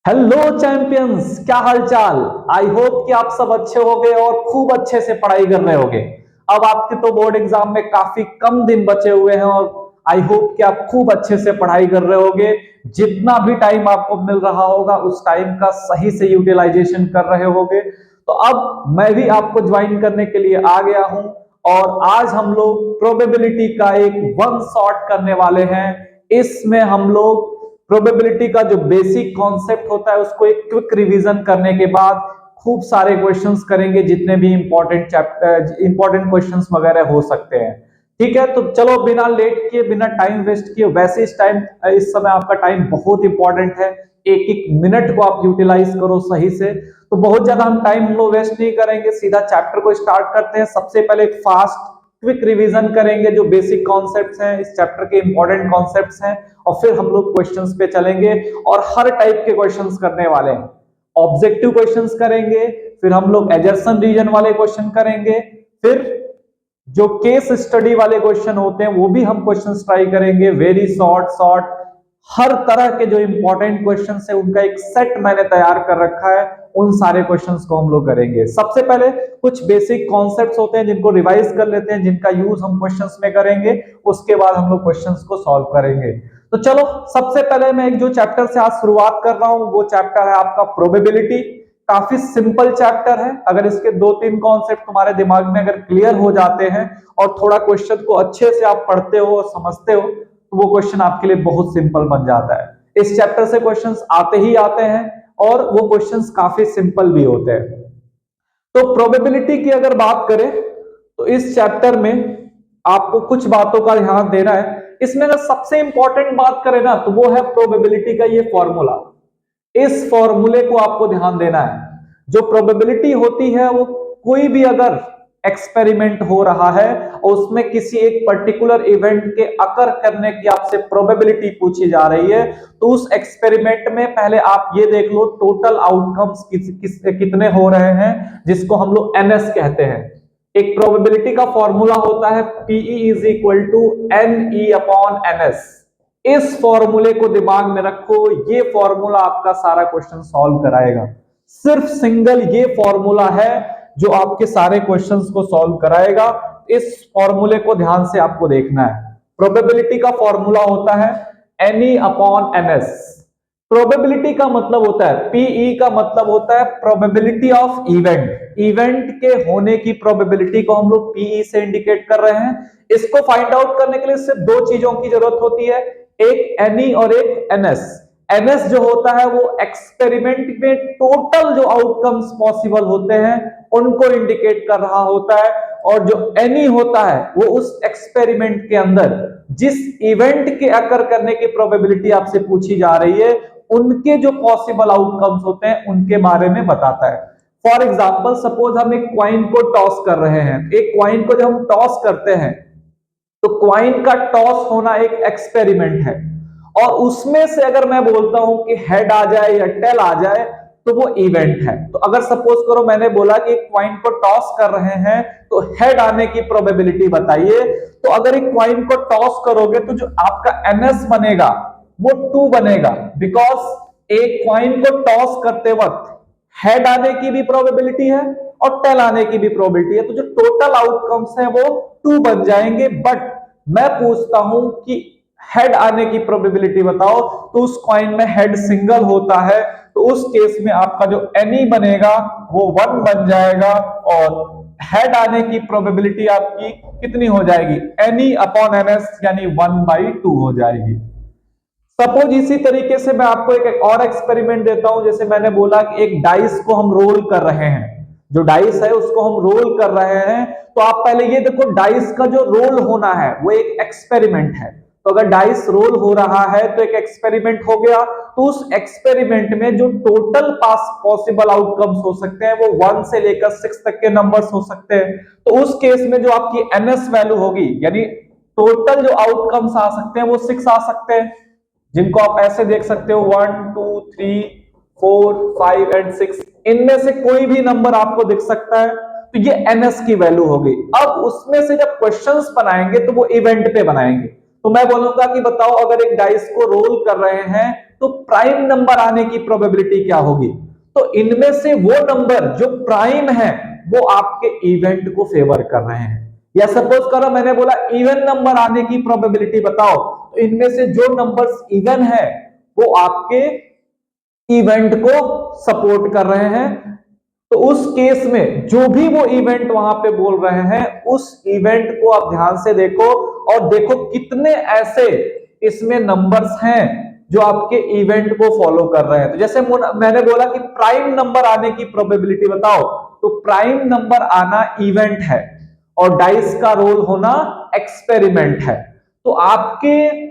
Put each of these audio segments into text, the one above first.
Hello champions, क्या हाल चाल। I hope कि आप सब अच्छे होंगे और खूब अच्छे से पढ़ाई कर रहे होंगे। अब आपके तो बोर्ड एग्जाम में काफी कम दिन बचे हुए हैं और आई होप कि आप खूब अच्छे से पढ़ाई कर रहे होंगे। जितना भी टाइम आपको मिल रहा होगा उस टाइम का सही से यूटिलाइजेशन कर रहे होंगे। तो अब मैं भी आपको ज्वाइन करने के लिए आ गया हूं और आज हम लोग प्रोबेबिलिटी का एक वन शॉट करने वाले हैं। इसमें हम लोग प्रोबेबिलिटी का जो बेसिक कॉन्सेप्ट होता है उसको एक क्विक रिवीजन करने के बाद खूब सारे क्वेश्चंस करेंगे, जितने भी इंपॉर्टेंट क्वेश्चंस वगैरह हो सकते हैं। ठीक है, तो चलो बिना लेट किए, बिना टाइम वेस्ट किए, वैसे इस समय आपका टाइम बहुत इंपॉर्टेंट है। एक एक मिनट को आप यूटिलाइज करो सही से। तो बहुत ज्यादा हम टाइम वेस्ट नहीं करेंगे, सीधा चैप्टर को स्टार्ट करते हैं। सबसे पहले एक फास्ट क्विक रिवीजन करेंगे, जो बेसिक कॉन्सेप्ट्स हैं, इस चैप्टर के इंपॉर्टेंट कॉन्सेप्ट्स हैं, और फिर हम लोग क्वेश्चंस पे चलेंगे और हर टाइप के क्वेश्चंस करने वाले हैं। ऑब्जेक्टिव क्वेश्चंस करेंगे, फिर हम लोग एजर्सन रीजन वाले क्वेश्चन करेंगे, फिर जो केस स्टडी वाले क्वेश्चन होते हैं वो भी हम क्वेश्चंस ट्राई करेंगे, वेरी शॉर्ट शॉर्ट। हर तरह के जो इंपॉर्टेंट क्वेश्चंस है उनका एक सेट मैंने तैयार कर रखा है, उन सारे क्वेश्चंस को हम लोग करेंगे। सबसे पहले कुछ बेसिक कॉन्सेप्ट्स होते हैं जिनको रिवाइज कर लेते हैं, जिनका यूज हम क्वेश्चंस में करेंगे, उसके बाद हम लोग क्वेश्चंस को सॉल्व करेंगे। तो चलो, सबसे पहले मैं एक जो चैप्टर से आज शुरुआत कर रहा हूं वो चैप्टर है आपका प्रोबेबिलिटी। काफी सिंपल चैप्टर है। अगर इसके दो तीन कॉन्सेप्ट तुम्हारे दिमाग में अगर क्लियर हो जाते हैं और थोड़ा क्वेश्चन को अच्छे से आप पढ़ते हो और समझते हो तो वो क्वेश्चन आपके लिए बहुत सिंपल बन जाता है। इस चैप्टर से क्वेश्चंस आते ही आते हैं और वो क्वेश्चंस काफी सिंपल भी होते हैं। तो प्रोबेबिलिटी की अगर बात करें तो इस चैप्टर में आपको कुछ बातों का ध्यान देना है। इसमें अगर सबसे इंपॉर्टेंट बात करें ना तो वो है प्रोबेबिलिटी का ये फॉर्मूला। इस फॉर्मूले को आपको ध्यान देना है। जो प्रोबेबिलिटी होती है वो कोई भी अगर एक्सपेरिमेंट हो रहा है और उसमें किसी एक पर्टिकुलर इवेंट के अकर करने की आपसे प्रोबेबिलिटी पूछी जा रही है, तो उस एक्सपेरिमेंट में पहले आप ये देख लो टोटल आउटकम्स कितने हो रहे हैं, जिसको हम लोग एनएस कहते हैं। एक प्रोबेबिलिटी का फॉर्मूला होता है PE is equal to N E upon NS. इस फॉर्मूले को दिमाग में रखो, ये फॉर्मूला आपका सारा क्वेश्चन सॉल्व कराएगा। सिर्फ सिंगल ये फॉर्मूला है जो आपके सारे क्वेश्चंस को सॉल्व कराएगा। इस फॉर्मूले को ध्यान से आपको देखना है। प्रोबेबिलिटी का फॉर्मूला होता है एनई अपॉन एनएस। प्रोबेबिलिटी का मतलब होता है, पीई का मतलब होता है प्रोबेबिलिटी ऑफ इवेंट। इवेंट के होने की प्रोबेबिलिटी को हम लोग पीई से इंडिकेट कर रहे हैं। इसको फाइंड आउट करने के लिए सिर्फ दो चीजों की जरूरत होती है, एक एनई और एक एनएस। एनएस जो होता है वो एक्सपेरिमेंट में टोटल जो आउटकम्स पॉसिबल होते हैं उनको इंडिकेट कर रहा होता है, और जो एनी होता है वो उस एक्सपेरिमेंट के अंदर जिस इवेंट के अकर करने की प्रोबेबिलिटी आपसे पूछी जा रही है उनके जो पॉसिबल आउटकम्स होते हैं उनके बारे में बताता है। फॉर एग्जाम्पल, सपोज हम एक क्वाइन को टॉस कर रहे हैं। एक क्वाइन को जब हम टॉस करते हैं तो क्वाइन का टॉस होना एक एक्सपेरिमेंट है, और उसमें से अगर मैं बोलता हूं कि हेड आ जाए या टेल आ जाए तो वो इवेंट है। तो अगर सपोज करो मैंने बोला कि क्वाइन को टॉस कर रहे हैं तो हेड आने की प्रोबेबिलिटी बताइए, तो अगर एक क्वाइन को टॉस करोगे तो जो आपका एनएस बनेगा वो 2 बनेगा, बिकॉज एक क्वाइन को टॉस करते वक्त हेड आने की भी प्रोबेबिलिटी है और टेल आने की भी प्रोबेबिलिटी है, तो जो टोटल आउटकम्स हैं वो 2 बन जाएंगे। बट मैं पूछता हूं कि हेड आने की प्रोबेबिलिटी बताओ, तो उस कॉइन में हेड सिंगल होता है, तो उस केस में आपका जो एनी बनेगा वो 1 बन जाएगा, और हेड आने की प्रोबेबिलिटी आपकी कितनी हो जाएगी, एनी अपॉन एनएस, यानी 1/2 हो जाएगी। सपोज इसी तरीके से मैं आपको एक और एक्सपेरिमेंट देता हूं। जैसे मैंने बोला कि एक डाइस को हम रोल कर रहे हैं, जो डाइस है उसको हम रोल कर रहे हैं, तो आप पहले ये देखो डाइस का जो रोल होना है वो एक एक्सपेरिमेंट है। तो अगर डाइस रोल हो रहा है तो एक एक्सपेरिमेंट हो गया, तो उस एक्सपेरिमेंट में जो टोटल पास पॉसिबल आउटकम्स हो सकते हैं वो 1 से लेकर 6 तक के नंबर्स हो सकते हैं। तो उस केस में जो आपकी एनएस वैल्यू होगी, यानी टोटल जो आउटकम्स आ सकते हैं वो 6 आ सकते हैं, जिनको आप ऐसे देख सकते हो 1 2 3 4 5 एंड 6। इनमें से कोई भी नंबर आपको दिख सकता है, तो ये एनएस की वैल्यू होगी। अब उसमें से जब क्वेश्चंस बनाएंगे तो वो इवेंट पे बनाएंगे। तो मैं बोलूंगा कि बताओ अगर एक डाइस को रोल कर रहे हैं तो प्राइम नंबर आने की प्रोबेबिलिटी क्या होगी? तो इनमें से वो नंबर जो प्राइम है वो आपके इवेंट को फेवर कर रहे हैं। या सपोज करो मैंने बोला इवन नंबर आने की प्रोबेबिलिटी बताओ, तो इनमें से जो नंबर्स इवन है वो आपके इवेंट को सपोर्ट कर रहे हैं। तो उस केस में जो भी वो इवेंट वहां पे बोल रहे हैं उस इवेंट को आप ध्यान से देखो और देखो कितने ऐसे इसमें नंबर्स हैं जो आपके इवेंट को फॉलो कर रहे हैं। तो जैसे मैंने बोला कि प्राइम नंबर आने की प्रोबेबिलिटी बताओ, तो प्राइम नंबर आना इवेंट है और डाइस का रोल होना एक्सपेरिमेंट है। तो आपके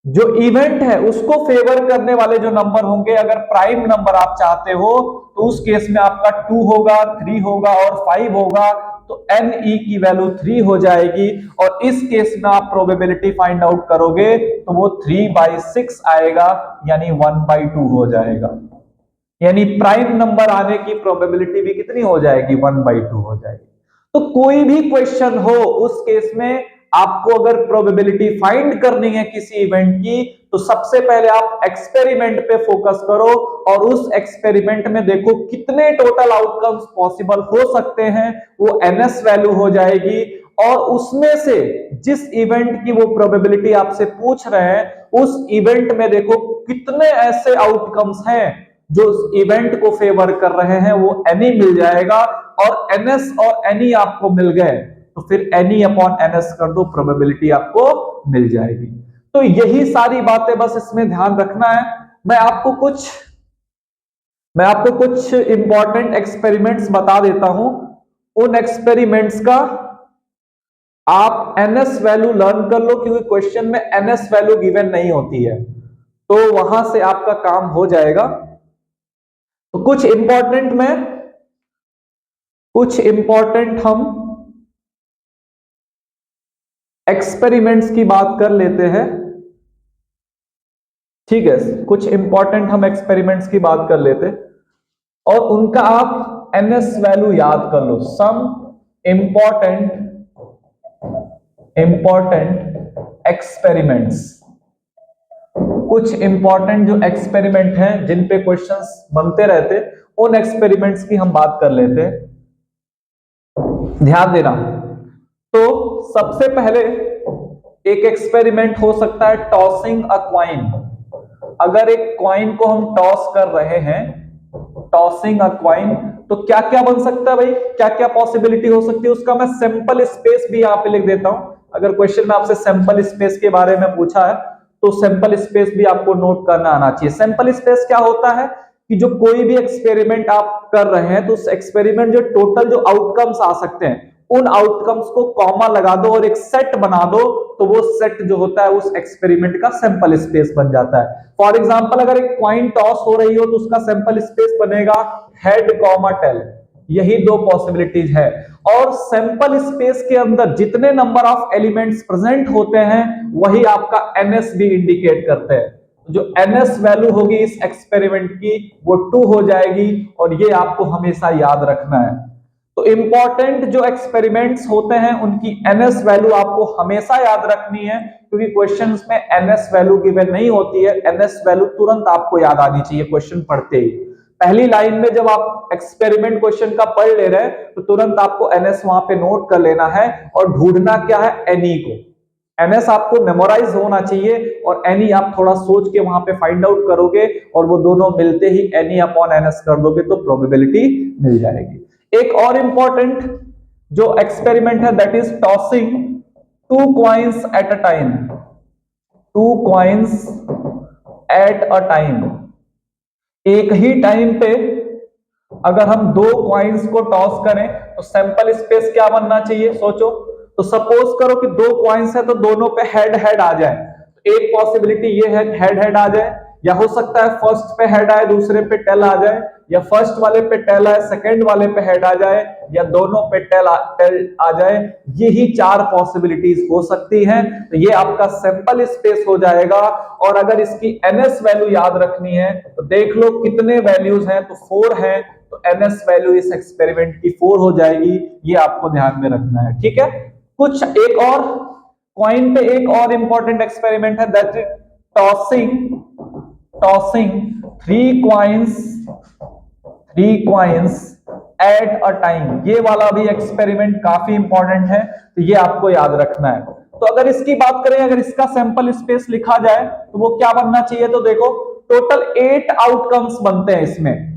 जो इवेंट है उसको फेवर करने वाले जो नंबर होंगे, अगर प्राइम नंबर आप चाहते हो तो उस केस में आपका 2 होगा, 3 होगा और 5 होगा, तो NE की वैल्यू 3 हो जाएगी। और इस केस में आप प्रोबेबिलिटी फाइंड आउट करोगे तो वो 3/6 आएगा, यानी 1/2 हो जाएगा। यानी प्राइम नंबर आने की प्रोबेबिलिटी भी कितनी हो जाएगी? 1/2 हो जाएगी। तो कोई भी क्वेश्चन हो उस केस में आपको अगर प्रोबेबिलिटी फाइंड करनी है किसी इवेंट की, तो सबसे पहले आप एक्सपेरिमेंट पे फोकस करो और उस एक्सपेरिमेंट में देखो कितने टोटल आउटकम्स पॉसिबल हो सकते हैं, वो NS वैल्यू हो जाएगी। और उसमें से जिस इवेंट की वो प्रोबेबिलिटी आपसे पूछ रहे हैं उस इवेंट में देखो कितने ऐसे आउटकम्स हैं जो इवेंट को फेवर कर रहे हैं, वो NE मिल जाएगा। और NS और NE आपको मिल गए तो फिर NE अपॉन NS कर दो, प्रोबेबिलिटी आपको मिल जाएगी। तो यही सारी बातें बस इसमें ध्यान रखना है। मैं आपको कुछ इंपॉर्टेंट एक्सपेरिमेंट्स बता देता हूं। उन एक्सपेरिमेंट्स का आप NS वैल्यू लर्न कर लो, क्योंकि क्वेश्चन में NS वैल्यू गिवन नहीं होती है, तो वहां से आपका काम हो जाएगा। तो कुछ इंपॉर्टेंट हम एक्सपेरिमेंट्स की बात कर लेते हैं। ठीक है, कुछ इंपॉर्टेंट हम एक्सपेरिमेंट्स की बात कर लेते और उनका आप NS वैल्यू याद कर लो। सम इंपॉर्टेंट एक्सपेरिमेंट्स, कुछ इंपॉर्टेंट जो एक्सपेरिमेंट हैं जिन पे क्वेश्चंस बनते रहते, उन एक्सपेरिमेंट्स की हम बात कर लेते हैं। ध्यान देना। तो सबसे पहले एक एक्सपेरिमेंट हो सकता है टॉसिंग अ क्वाइन। अगर एक क्वाइन को हम टॉस कर रहे हैं, टॉसिंग अ क्वाइन, तो क्या क्या बन सकता है भाई, क्या क्या पॉसिबिलिटी हो सकती है उसका मैं सैंपल स्पेस भी यहां पे लिख देता हूं। अगर क्वेश्चन में आपसे सैंपल स्पेस के बारे में पूछा है तो सैंपल स्पेस भी आपको नोट करना आना चाहिए। सैंपल स्पेस क्या होता है कि जो कोई भी एक्सपेरिमेंट आप कर रहे हैं तो उस एक्सपेरिमेंट जो टोटल जो आउटकम्स आ सकते हैं उन आउटकम्स को कॉमा लगा दो और एक सेट बना दो, तो वो सेट जो होता है उस एक्सपेरिमेंट का सैंपल स्पेस बन जाता है। फॉर एग्जांपल अगर एक कॉइन टॉस हो रही हो तो उसका सैंपल स्पेस बनेगा हेड कॉमा टेल। यही दो पॉसिबिलिटीज है। और सैंपल स्पेस के अंदर जितने नंबर ऑफ एलिमेंट्स प्रेजेंट होते हैं वही आपका NS भी इंडिकेट करते हैं। जो NS वैल्यू होगी इस एक्सपेरिमेंट की वो 2 हो जाएगी और ये आपको हमेशा याद रखना है। तो इंपॉर्टेंट जो एक्सपेरिमेंट्स होते हैं उनकी NS वैल्यू आपको हमेशा याद रखनी है, क्योंकि क्वेश्चंस में NS वैल्यू गिवन नहीं होती है। NS वैल्यू तुरंत आपको याद आनी चाहिए क्वेश्चन पढ़ते ही। पहली लाइन में जब आप एक्सपेरिमेंट क्वेश्चन का पढ़ ले रहे हैं तो तुरंत आपको NS वहां पे नोट कर लेना है और ढूंढना क्या है, NE को। NS आपको मेमोराइज होना चाहिए और NE आप थोड़ा सोच के वहां पे फाइंड आउट करोगे और वो दोनों मिलते ही NE अपॉन NS कर दोगे तो प्रोबेबिलिटी मिल जाएगी। एक और इंपॉर्टेंट जो एक्सपेरिमेंट है that is tossing 2 coins at a time. 2 coins at a time, एक ही टाइम पे अगर हम 2 कॉइन्स को टॉस करें तो सैंपल स्पेस क्या बनना चाहिए सोचो। तो सपोज करो कि 2 कॉइन्स है तो दोनों पे हेड हेड आ जाए, तो एक पॉसिबिलिटी ये है हेड हेड आ जाए, या हो सकता है फर्स्ट पे हेड आए दूसरे पे टेल आ जाए, या फर्स्ट वाले पे टेल आए सेकंड वाले पे हेड आ जाए, या दोनों पे टेल आ जाए। यही 4 पॉसिबिलिटीज हो सकती हैं। तो ये आपका सैंपल स्पेस हो जाएगा। और अगर इसकी NS वैल्यू याद रखनी है तो देख लो कितने वैल्यूज हैं, तो 4 है, तो NS वैल्यू इस एक्सपेरिमेंट की 4 हो जाएगी। ये आपको ध्यान में रखना है, ठीक है। कुछ एक और कॉइन पे एक और इंपॉर्टेंट एक्सपेरिमेंट है that is tossing tossing three coins at a time, ये वाला भी एक्सपेरिमेंट काफी इंपॉर्टेंट है, तो ये आपको याद रखना है। तो अगर इसकी बात करें, अगर इसका सैंपल स्पेस लिखा जाए तो वो क्या बनना चाहिए, तो देखो टोटल 8 आउटकम्स बनते हैं इसमें।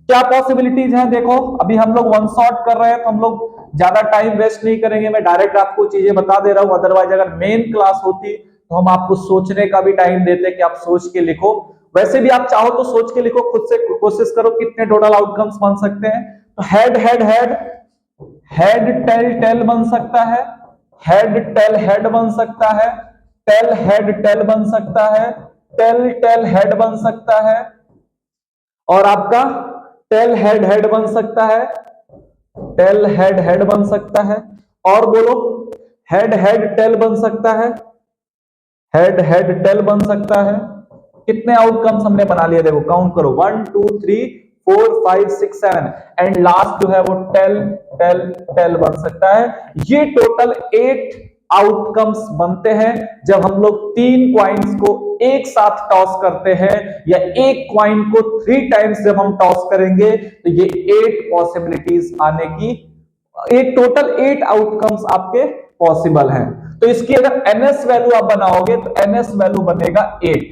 क्या पॉसिबिलिटीज हैं, देखो अभी हम लोग वन शॉट कर रहे हैं तो हम लोग ज्यादा टाइम वेस्ट नहीं करेंगे, मैं डायरेक्ट आपको चीजें बता दे रहा हूं। अदरवाइज अगर मेन क्लास होती तो हम आपको सोचने का भी टाइम देते कि आप सोच के लिखो। वैसे भी आप चाहो तो सोच के लिखो, खुद से कोशिश करो कितने टोटल आउटकम्स बन सकते हैं। तो head head head head tail tail बन सकता है, हेड टेल हेड बन सकता है, टेल हेड टेल बन सकता है, टेल टेल हेड बन सकता है, और आपका टेल हेड हेड बन सकता है, टेल हेड हेड बन सकता है, और बोलो हेड हेड टेल बन सकता है, हेड हेड टेल बन सकता है। कितने आउटकम्स हमने बना लिए, देखो काउंट करो, 1 2 3 4 5 6 7 एंड लास्ट जो है वो टेल टेल टेल बन सकता है। ये टोटल 8 आउटकम्स बनते हैं जब हम लोग 3 क्वाइंस को एक साथ टॉस करते हैं, या एक क्वाइन को 3 टाइम्स जब हम टॉस करेंगे, तो ये 8 पॉसिबिलिटीज आने की, एक टोटल 8 आउटकम्स आपके पॉसिबल हैं। तो इसकी अगर एनएस वैल्यू आप बनाओगे तो एनएस वैल्यू बनेगा 8।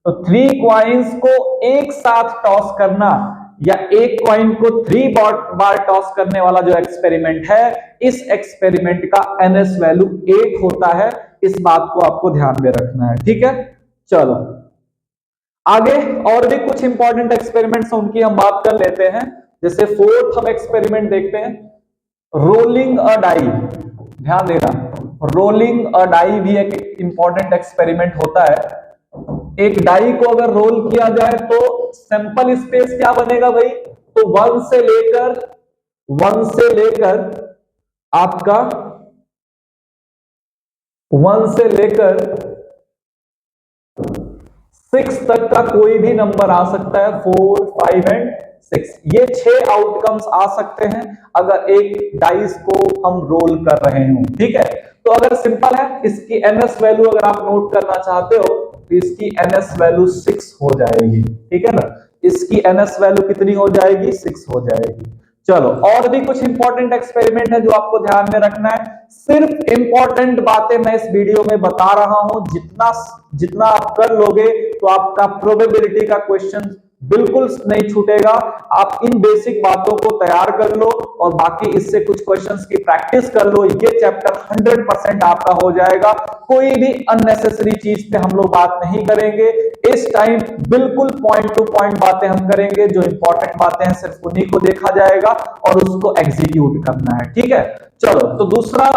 तो 3 क्वाइंस को एक साथ टॉस करना, या एक क्वाइन को 3 बार टॉस करने वाला जो एक्सपेरिमेंट है, इस एक्सपेरिमेंट का एनएस वैल्यू 8 होता है। इस बात को आपको ध्यान में रखना है, ठीक है। चलो आगे और भी कुछ इंपॉर्टेंट एक्सपेरिमेंट्स उनकी हम बात कर लेते हैं। जैसे फोर्थ हम एक्सपेरिमेंट देखते हैं, रोलिंग अ डाई। ध्यान देना, रोलिंग अ डाई भी एक इंपॉर्टेंट एक्सपेरिमेंट होता है। एक डाई को अगर रोल किया जाए तो सैंपल स्पेस क्या बनेगा भाई, तो वन से लेकर आपका 1 से लेकर 6 तक का कोई भी नंबर आ सकता है, 4 5 एंड 6, ये 6 आउटकम्स आ सकते हैं अगर एक डाइस को हम रोल कर रहे हो, ठीक है। तो अगर सिंपल है, इसकी एनएस वैल्यू अगर आप नोट करना चाहते हो तो इसकी एनएस वैल्यू 6 हो जाएगी, ठीक है ना। इसकी एनएस वैल्यू कितनी हो जाएगी, 6 हो जाएगी। चलो और भी कुछ इंपॉर्टेंट एक्सपेरिमेंट है जो आपको ध्यान में रखना है। सिर्फ इंपॉर्टेंट बातें मैं इस वीडियो में बता रहा हूं, जितना जितना आप कर लोगे तो आपका प्रोबेबिलिटी का क्वेश्चन बिल्कुल नहीं छूटेगा। आप इन बेसिक बातों को तैयार कर लो और बाकी इससे कुछ क्वेश्चंस की प्रैक्टिस कर लो, ये चैप्टर 100% आपका हो जाएगा। कोई भी अननेसेसरी चीज पे हम लोग बात नहीं करेंगे इस टाइम, बिल्कुल पॉइंट टू पॉइंट बातें हम करेंगे। जो इंपॉर्टेंट बातें हैं सिर्फ उन्हीं को देखा जाएगा और उसको एग्जीक्यूट करना है, ठीक है। चलो तो दूसरा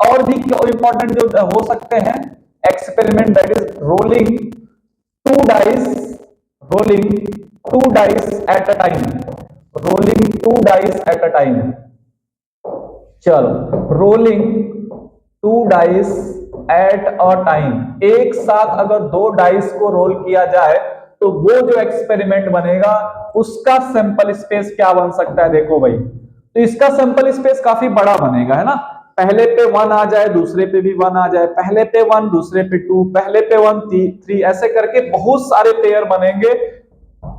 और भी इंपॉर्टेंट जो हो सकते हैं experiment, that is rolling 2 dice, rolling 2 dice at a time, rolling 2 dice at a time. चलो rolling 2 dice at a time, एक साथ अगर 2 डाइस को रोल किया जाए तो वो जो एक्सपेरिमेंट बनेगा उसका सैंपल स्पेस क्या बन सकता है, देखो भाई। तो इसका सैंपल स्पेस काफी बड़ा बनेगा, है ना। पहले पे 1 आ जाए, दूसरे पे भी 1 आ जाए, पहले पे 1 दूसरे पे 2, पहले पे 1 3, ऐसे करके बहुत सारे पेयर बनेंगे।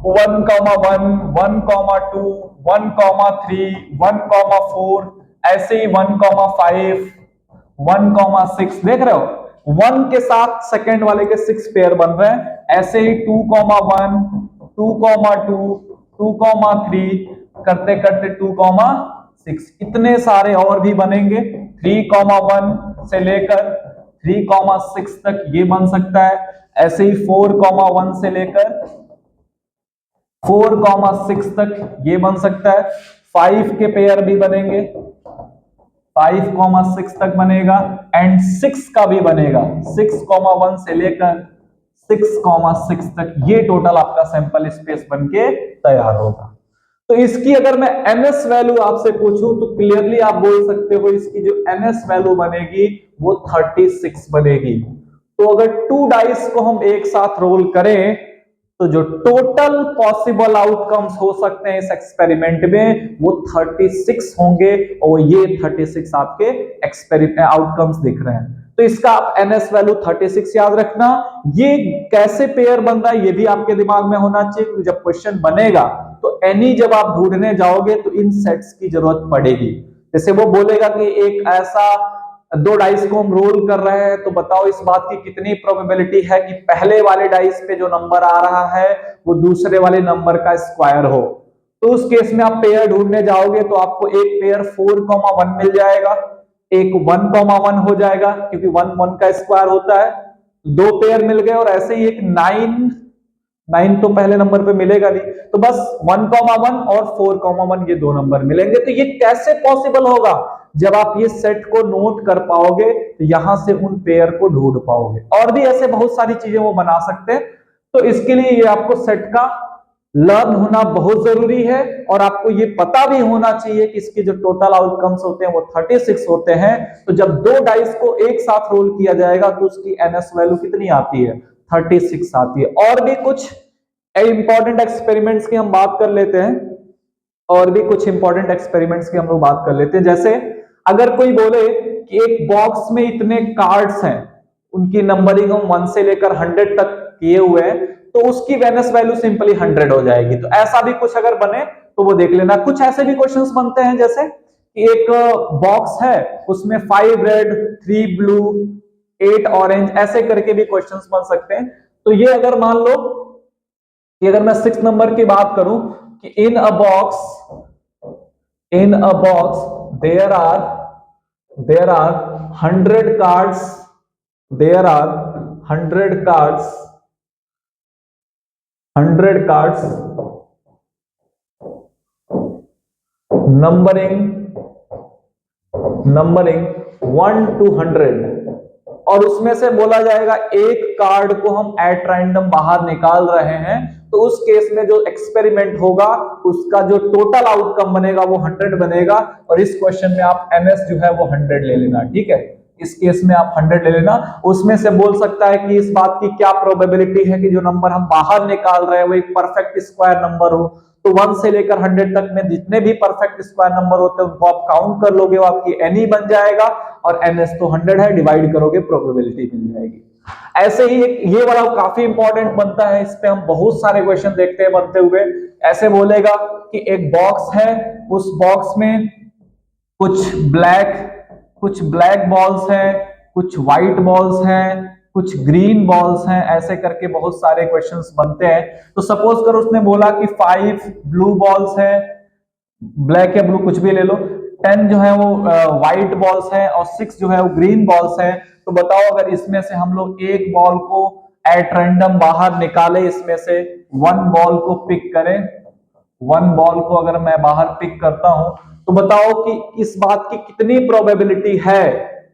1,1 1,2 1,3 1,4, ऐसे ही 1,5 1,6, देख रहे हो 1 के साथ सेकेंड वाले के 6 पेयर बन रहे हैं। ऐसे ही 2,1 2,2 2,3 करते करते 2,6, इतने सारे और भी बनेंगे। 3,1 से लेकर 3,6 तक ये बन सकता है। ऐसे ही 4,1 से लेकर 4,6 तक ये बन सकता है। 5 के पेयर भी बनेंगे, 5,6 तक बनेगा, एंड 6 का भी बनेगा, 6,1 से लेकर 6,6 तक। ये टोटल आपका सैंपल स्पेस बनके तैयार होगा। तो इसकी अगर मैं एनएस वैल्यू आपसे पूछूं तो क्लियरली आप बोल सकते हो इसकी जो एनएस वैल्यू बनेगी वो 36 बनेगी। तो अगर 2 डाइस को हम एक साथ रोल करें तो जो टोटल पॉसिबल आउटकम्स हो सकते हैं इस एक्सपेरिमेंट में वो 36 होंगे, और ये 36 आपके एक्सपेरिमेंट आउटकम्स दिख रहे हैं। तो इसका आप NS वैल्यू 36 याद रखना। ये कैसे पेयर बन रहा है ये भी आपके दिमाग में होना चाहिए, क्योंकि जब क्वेश्चन बनेगा तो एनी जब आप ढूंढने जाओगे तो इन सेट्स की जरूरत पड़ेगी। जैसे वो बोलेगा कि एक ऐसा दो डाइस को हम रोल कर रहे हैं, तो बताओ इस बात की कितनी प्रोबेबिलिटी है कि पहले वाले डाइस पे जो नंबर आ रहा है वो दूसरे वाले नंबर का स्क्वायर हो। तो उस केस में आप पेयर ढूंढने जाओगे तो आपको एक पेयर 4,1 मिल जाएगा, एक 1,1 हो जाएगा, क्योंकि 1 1 का स्क्वायर होता है। दो पेयर मिल गए, और ऐसे ही एक 9 तो पहले नंबर पे मिलेगा नहीं, तो बस 1,1 और 4,1 ये दो नंबर मिलेंगे। तो ये कैसे पॉसिबल होगा? जब आप ये सेट को नोट कर पाओगे तो यहां से उन पेयर को ढूंढ पाओगे। और भी ऐसे बहुत सारी चीजें वो बना सकते हैं। तो इसके लिए ये आपको सेट का लर्न होना बहुत जरूरी है, और आपको ये पता भी होना चाहिए कि इसके जो टोटल आउटकम्स होते हैं वो 36 होते हैं। तो जब दो डाइस को एक साथ रोल किया जाएगा तो उसकी NS वैल्यू कितनी आती है? 36 आती है। और भी कुछ इंपॉर्टेंट एक्सपेरिमेंट्स की हम बात कर लेते हैं, और भी कुछ इंपॉर्टेंट एक्सपेरिमेंट्स की हम लोग बात कर लेते हैं। जैसे अगर कोई बोले कि एक बॉक्स में इतने कार्ड्स हैं, उनकी नंबरिंग हम 1 से लेकर 100 तक किए हुए हैं, तो उसकी वेनस वैल्यू सिंपली 100 हो जाएगी। तो ऐसा भी कुछ अगर बने तो वो देख लेना। कुछ ऐसे भी क्वेश्चंस बनते हैं, जैसे कि एक बॉक्स है, उसमें 5 रेड 3 ब्लू 8 ऑरेंज, ऐसे करके भी क्वेश्चंस बन सकते हैं। तो ये अगर मान लो कि अगर मैं 6 नंबर की बात करूं कि in a box there are 100 cards, there are 100 cards numbering 1 to 100, और उसमें से बोला जाएगा एक कार्ड को हम एट रैंडम बाहर निकाल रहे हैं। तो उस केस में जो एक्सपेरिमेंट होगा उसका जो टोटल आउटकम बनेगा वो 100 बनेगा, और इस क्वेश्चन में आप NS जो है वो 100 ले लेना। ठीक है, इस केस में आप 100 ले लेना। उसमें से बोल सकता है कि इस बात की क्या प्रोबेबिलिटी है कि जो नंबर हम बाहर निकाल रहे हैं वो एक परफेक्ट स्क्वायर नंबर हो। तो 1 से लेकर 100 तक में जितने भी परफेक्ट स्क्वायर नंबर होते हैं उनको आप काउंट कर लोगे, वो आपकी NE बन जाएगा, और NS तो 100 है, डिवाइड करोगे प्रोबेबिलिटी मिल जाएगी। ऐसे ही एक ये वाला काफी इंपॉर्टेंट बनता है, इस पे हम बहुत सारे क्वेश्चन देखते हैं बनते हुए। ऐसे बोलेगा कि एक बॉक्स है, उस बॉक्स में कुछ ब्लैक बॉल्स हैं, कुछ व्हाइट बॉल्स हैं, कुछ ग्रीन बॉल्स हैं, ऐसे करके बहुत सारे क्वेश्चंस बनते हैं। तो सपोज करो उसने बोला कि 5 ब्लू बॉल्स हैं, ब्लैक या ब्लू कुछ भी ले लो, 10 जो है वो व्हाइट बॉल्स हैं, और 6 जो है वो ग्रीन बॉल्स हैं। तो बताओ अगर इसमें से हम लोग एक बॉल को एट रैंडम बाहर निकाले, इसमें से 1 बॉल को पिक करें, 1 बॉल को अगर मैं बाहर पिक करता हूं, तो बताओ कि इस बात की कितनी प्रोबेबिलिटी है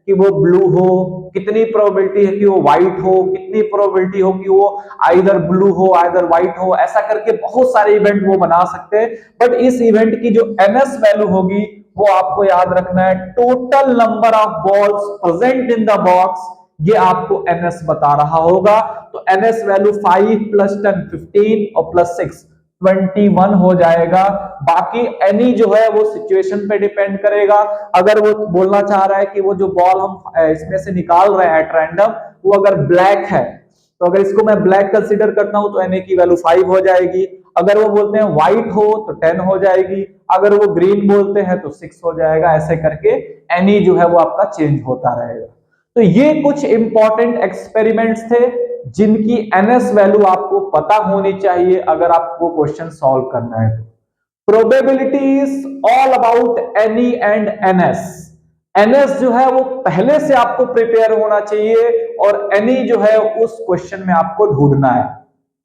कि वो ब्लू हो, कितनी प्रोबेबिलिटी है कि वो व्हाइट हो, कितनी प्रोबेबिलिटी हो कि वो आइदर ब्लू हो आइदर व्हाइट हो। ऐसा करके बहुत सारे इवेंट वो बना सकते हैं। बट इस इवेंट की जो NS वैल्यू होगी वो आपको याद रखना है, total number of balls present in the box, ये आपको NS बता रहा होगा। तो NS वैल्यू 5 + 10 15 और +6 21 हो जाएगा। बाकी एनी जो है वो सिचुएशन पे डिपेंड करेगा। अगर वो बोलना चाह रहा है कि वो जो बॉल हम इसमें से निकाल रहे हैं एट रैंडम, वो अगर ब्लैक है, तो अगर इसको मैं ब्लैक कंसीडर करता हूं तो एनी की वैल्यू 5 हो जाएगी। अगर वो बोलते हैं व्हाइट हो तो 10 हो जाएगी, अगर वो ग्रीन बोलते हैं तो 6 हो जाएगा। ऐसे करके एनी जो है वो आपका चेंज होता रहेगा। तो ये कुछ इंपॉर्टेंट एक्सपेरिमेंट्स थे जिनकी NS वैल्यू आपको पता होनी चाहिए अगर आपको क्वेश्चन सॉल्व करना है। Probability is all about any and NS। NS जो है वो पहले से आपको प्रिपेयर होना चाहिए, और एनी जो है उस क्वेश्चन में आपको ढूंढना है।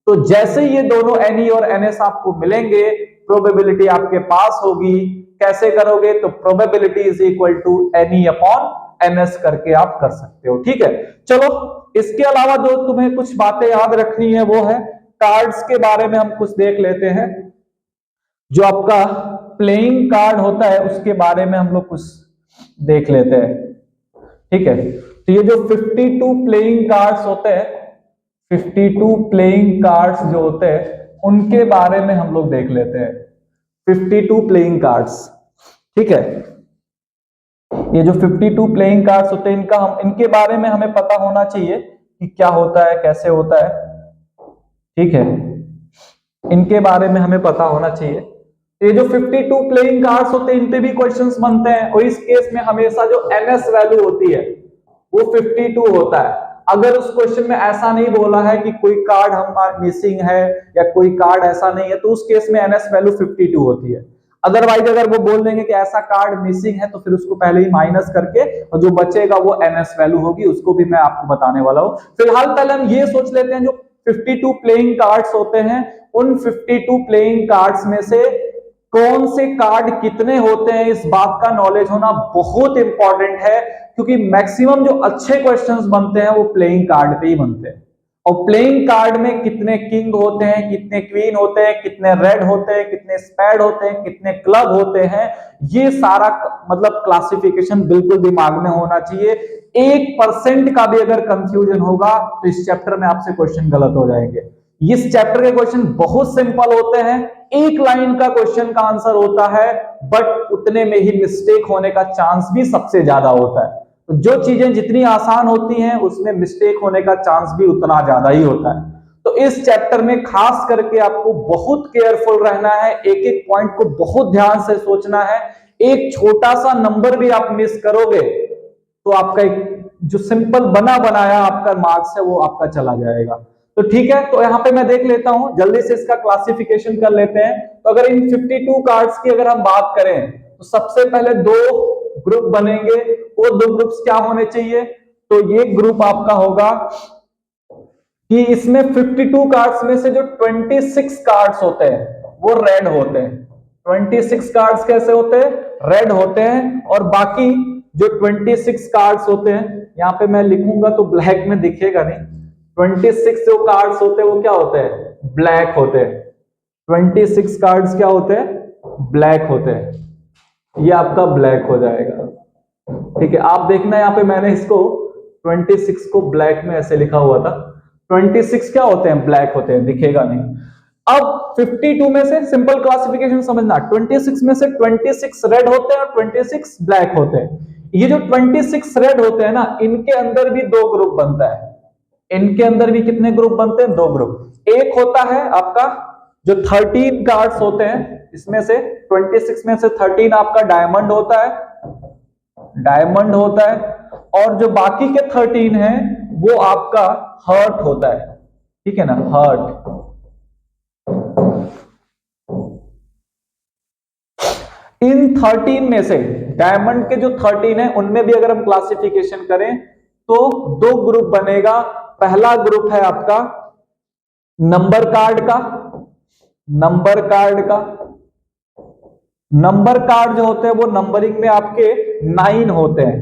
तो जैसे ये दोनों NE और NS आपको मिलेंगे, प्रोबेबिलिटी आपके पास होगी। कैसे करोगे? तो probability is equal to NE upon NS करके आप कर सकते हो। ठीक है, चलो इसके अलावा जो तुम्हें कुछ बातें याद रखनी है वो है कार्ड्स के बारे में हम कुछ देख लेते हैं। जो आपका प्लेइंग कार्ड होता है उसके बारे में हम लोग कुछ देख लेते हैं। ठीक है, तो ये जो 52 प्लेइंग कार्ड्स होते हैं, 52 प्लेइंग कार्ड्स जो होते हैं उनके बारे में हम लोग देख लेते हैं। 52 प्लेइंग कार्ड्स, ठीक है। ये जो 52 प्लेइंग कार्ड्स होते हैं इनके बारे में हमें पता होना चाहिए कि क्या होता है, कैसे होता है, ठीक है, इनके बारे में हमें पता होना चाहिए। ये जो 52 प्लेइंग कार्ड्स होते हैं इन पे भी क्वेश्चंस बनते हैं, और इस केस में हमेशा जो एनएस वैल्यू होती है वो 52 होता है। अगर उस क्वेश्चन में ऐसा नहीं बोला है कि कोई कार्ड हम मिसिंग है या कोई कार्ड ऐसा नहीं है, तो उस केस में एनएस वैल्यू 52 होती है। अदरवाइज अगर वो बोल देंगे कि ऐसा कार्ड मिसिंग है, तो फिर उसको पहले ही माइनस करके और जो बचेगा वो एनएस वैल्यू होगी, उसको भी मैं आपको बताने वाला हूं। फिलहाल पहले हम ये सोच लेते हैं जो 52 प्लेइंग कार्ड्स होते हैं, उन 52 प्लेइंग कार्ड्स में से कौन से कार्ड कितने होते हैं, इस बात का नॉलेज होना बहुत इंपॉर्टेंट है, क्योंकि मैक्सिमम जो अच्छे क्वेश्चंस बनते हैं वो प्लेइंग कार्ड पे ही बनते हैं। और प्लेइंग कार्ड में कितने किंग होते हैं, कितने क्वीन होते हैं, कितने रेड होते हैं, कितने स्पेड होते हैं, कितने क्लब होते हैं, ये सारा मतलब क्लासिफिकेशन बिल्कुल दिमाग में होना चाहिए। 1% का भी अगर कंफ्यूजन होगा तो इस चैप्टर में आपसे क्वेश्चन गलत हो जाएंगे। इस चैप्टर के क्वेश्चन बहुत सिंपल होते हैं, एक लाइन का क्वेश्चन का आंसर होता है, बट उतने में ही मिस्टेक होने का चांस भी सबसे ज्यादा होता है। तो जो चीजें जितनी आसान होती हैं उसमें मिस्टेक होने का चांस भी उतना ज्यादा ही होता है। तो इस चैप्टर में खास करके आपको बहुत केयरफुल रहना है, एक एक पॉइंट को बहुत ध्यान से सोचना है। एक छोटा सा नंबर भी आप मिस करोगे तो आपका एक जो सिंपल बना बनाया आपका मार्क्स है वो आपका चला जाएगा। तो ठीक है, तो यहाँ पे मैं देख लेता हूं, जल्दी से इसका क्लासिफिकेशन कर लेते हैं। तो अगर इन 52 कार्ड्स की अगर हम बात करें तो सबसे पहले दो ग्रुप बनेंगे। वो दो ग्रुप्स क्या होने चाहिए, तो ये ग्रुप आपका होगा कि इसमें 52 कार्ड्स में से जो 26 कार्ड्स होते हैं वो रेड होते हैं। 26 कार्ड्स कैसे होते हैं, रेड होते हैं, और बाकी जो 26 कार्ड्स होते हैं, यहाँ पे मैं लिखूंगा तो ब्लैक में दिखेगा नहीं, 26 जो कार्ड्स होते हैं वो क्या होते हैं, ब्लैक होते हैं। 26 कार्ड्स क्या होते हैं, ब्लैक होते हैं। ये आपका ब्लैक हो जाएगा, ठीक है। आप देखना यहाँ पे मैंने इसको 26 को ब्लैक में ऐसे लिखा हुआ था। 26 क्या होते हैं, ब्लैक होते हैं, दिखेगा नहीं। अब 52 में से सिंपल क्लासिफिकेशन समझना, 26 में से 26 रेड होते हैं और 26 ब्लैक होते हैं। ये जो 26 रेड होते हैं ना, इनके अंदर भी दो ग्रुप बनता है। इनके अंदर भी कितने ग्रुप बनते हैं, दो ग्रुप। एक होता है आपका जो 13 कार्ड्स होते हैं, इसमें से 26 में से 13 आपका डायमंड होता है, डायमंड होता है, और जो बाकी के 13 हैं वो आपका हर्ट होता है, ठीक है ना, हर्ट। इन 13 में से डायमंड के जो 13 है उनमें भी अगर हम क्लासिफिकेशन करें तो दो ग्रुप बनेगा। पहला ग्रुप है आपका नंबर कार्ड का, नंबर कार्ड का। नंबर कार्ड जो होते हैं वो नंबरिंग में आपके 9 होते हैं,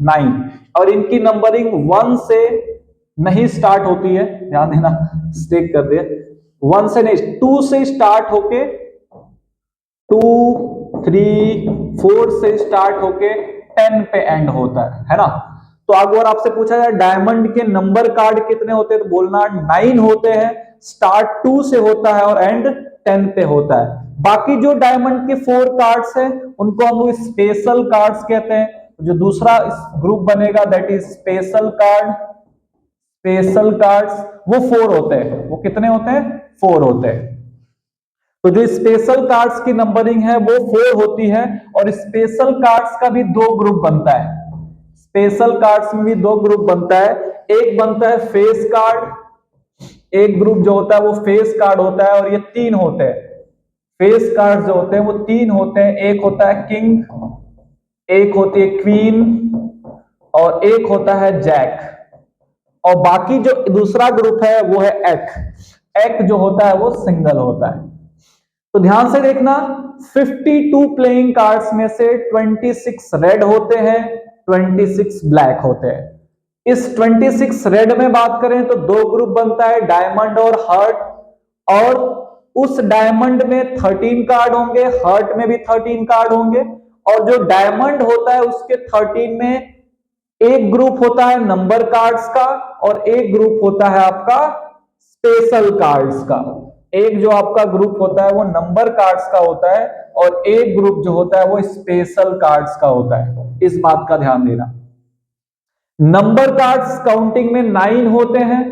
9, और इनकी नंबरिंग 1 से नहीं स्टार्ट होती है, ध्यान देना, स्टेक कर दिया, 1 से नहीं, 2 से स्टार्ट होके 2, 3, 4 से स्टार्ट होके 10 पे एंड होता है ना। तो अगर आपसे पूछा जाए डायमंड के नंबर कार्ड कितने होते हैं, तो बोलना 9 होते हैं, स्टार्ट 2 से होता है और एंड 10 पे होता है। बाकी जो डायमंड के 4 कार्ड्स हैं उनको हम लोग स्पेशल कार्ड्स कहते हैं। जो दूसरा ग्रुप बनेगा that is special card, special cards वो 4 होते हैं। वो कितने होते हैं, 4 होते हैं। तो जो स्पेशल कार्ड्स की नंबरिंग है वो 4 होती है, और स्पेशल कार्ड्स का भी दो ग्रुप बनता है। स्पेशल कार्ड्स में भी दो ग्रुप बनता है, एक बनता है फेस कार्ड, एक ग्रुप जो होता है वो फेस कार्ड होता है, और ये 3 होते हैं। फेस कार्ड जो होते हैं वो 3 होते हैं, एक होता है किंग, एक होती है क्वीन, और एक होता है जैक, और बाकी जो दूसरा ग्रुप है वो है एक। एक जो होता है वो सिंगल होता है। तो ध्यान से देखना, 52 प्लेइंग कार्ड्स में से 26 रेड होते हैं, 26 ब्लैक होते हैं। इस 26 रेड में बात करें तो दो ग्रुप बनता है, डायमंड और हर्ट, और उस डायमंड में 13 कार्ड होंगे, हर्ट में भी 13 कार्ड होंगे, और जो डायमंड होता है उसके 13 में एक ग्रुप होता है नंबर कार्ड्स का और एक ग्रुप होता है आपका स्पेशल कार्ड्स का। एक जो आपका ग्रुप होता है वो नंबर कार्ड्स का होता है और एक ग्रुप जो होता है वो स्पेशल कार्ड्स का होता है, इस बात का ध्यान देना। नंबर कार्ड्स काउंटिंग में 9 होते हैं,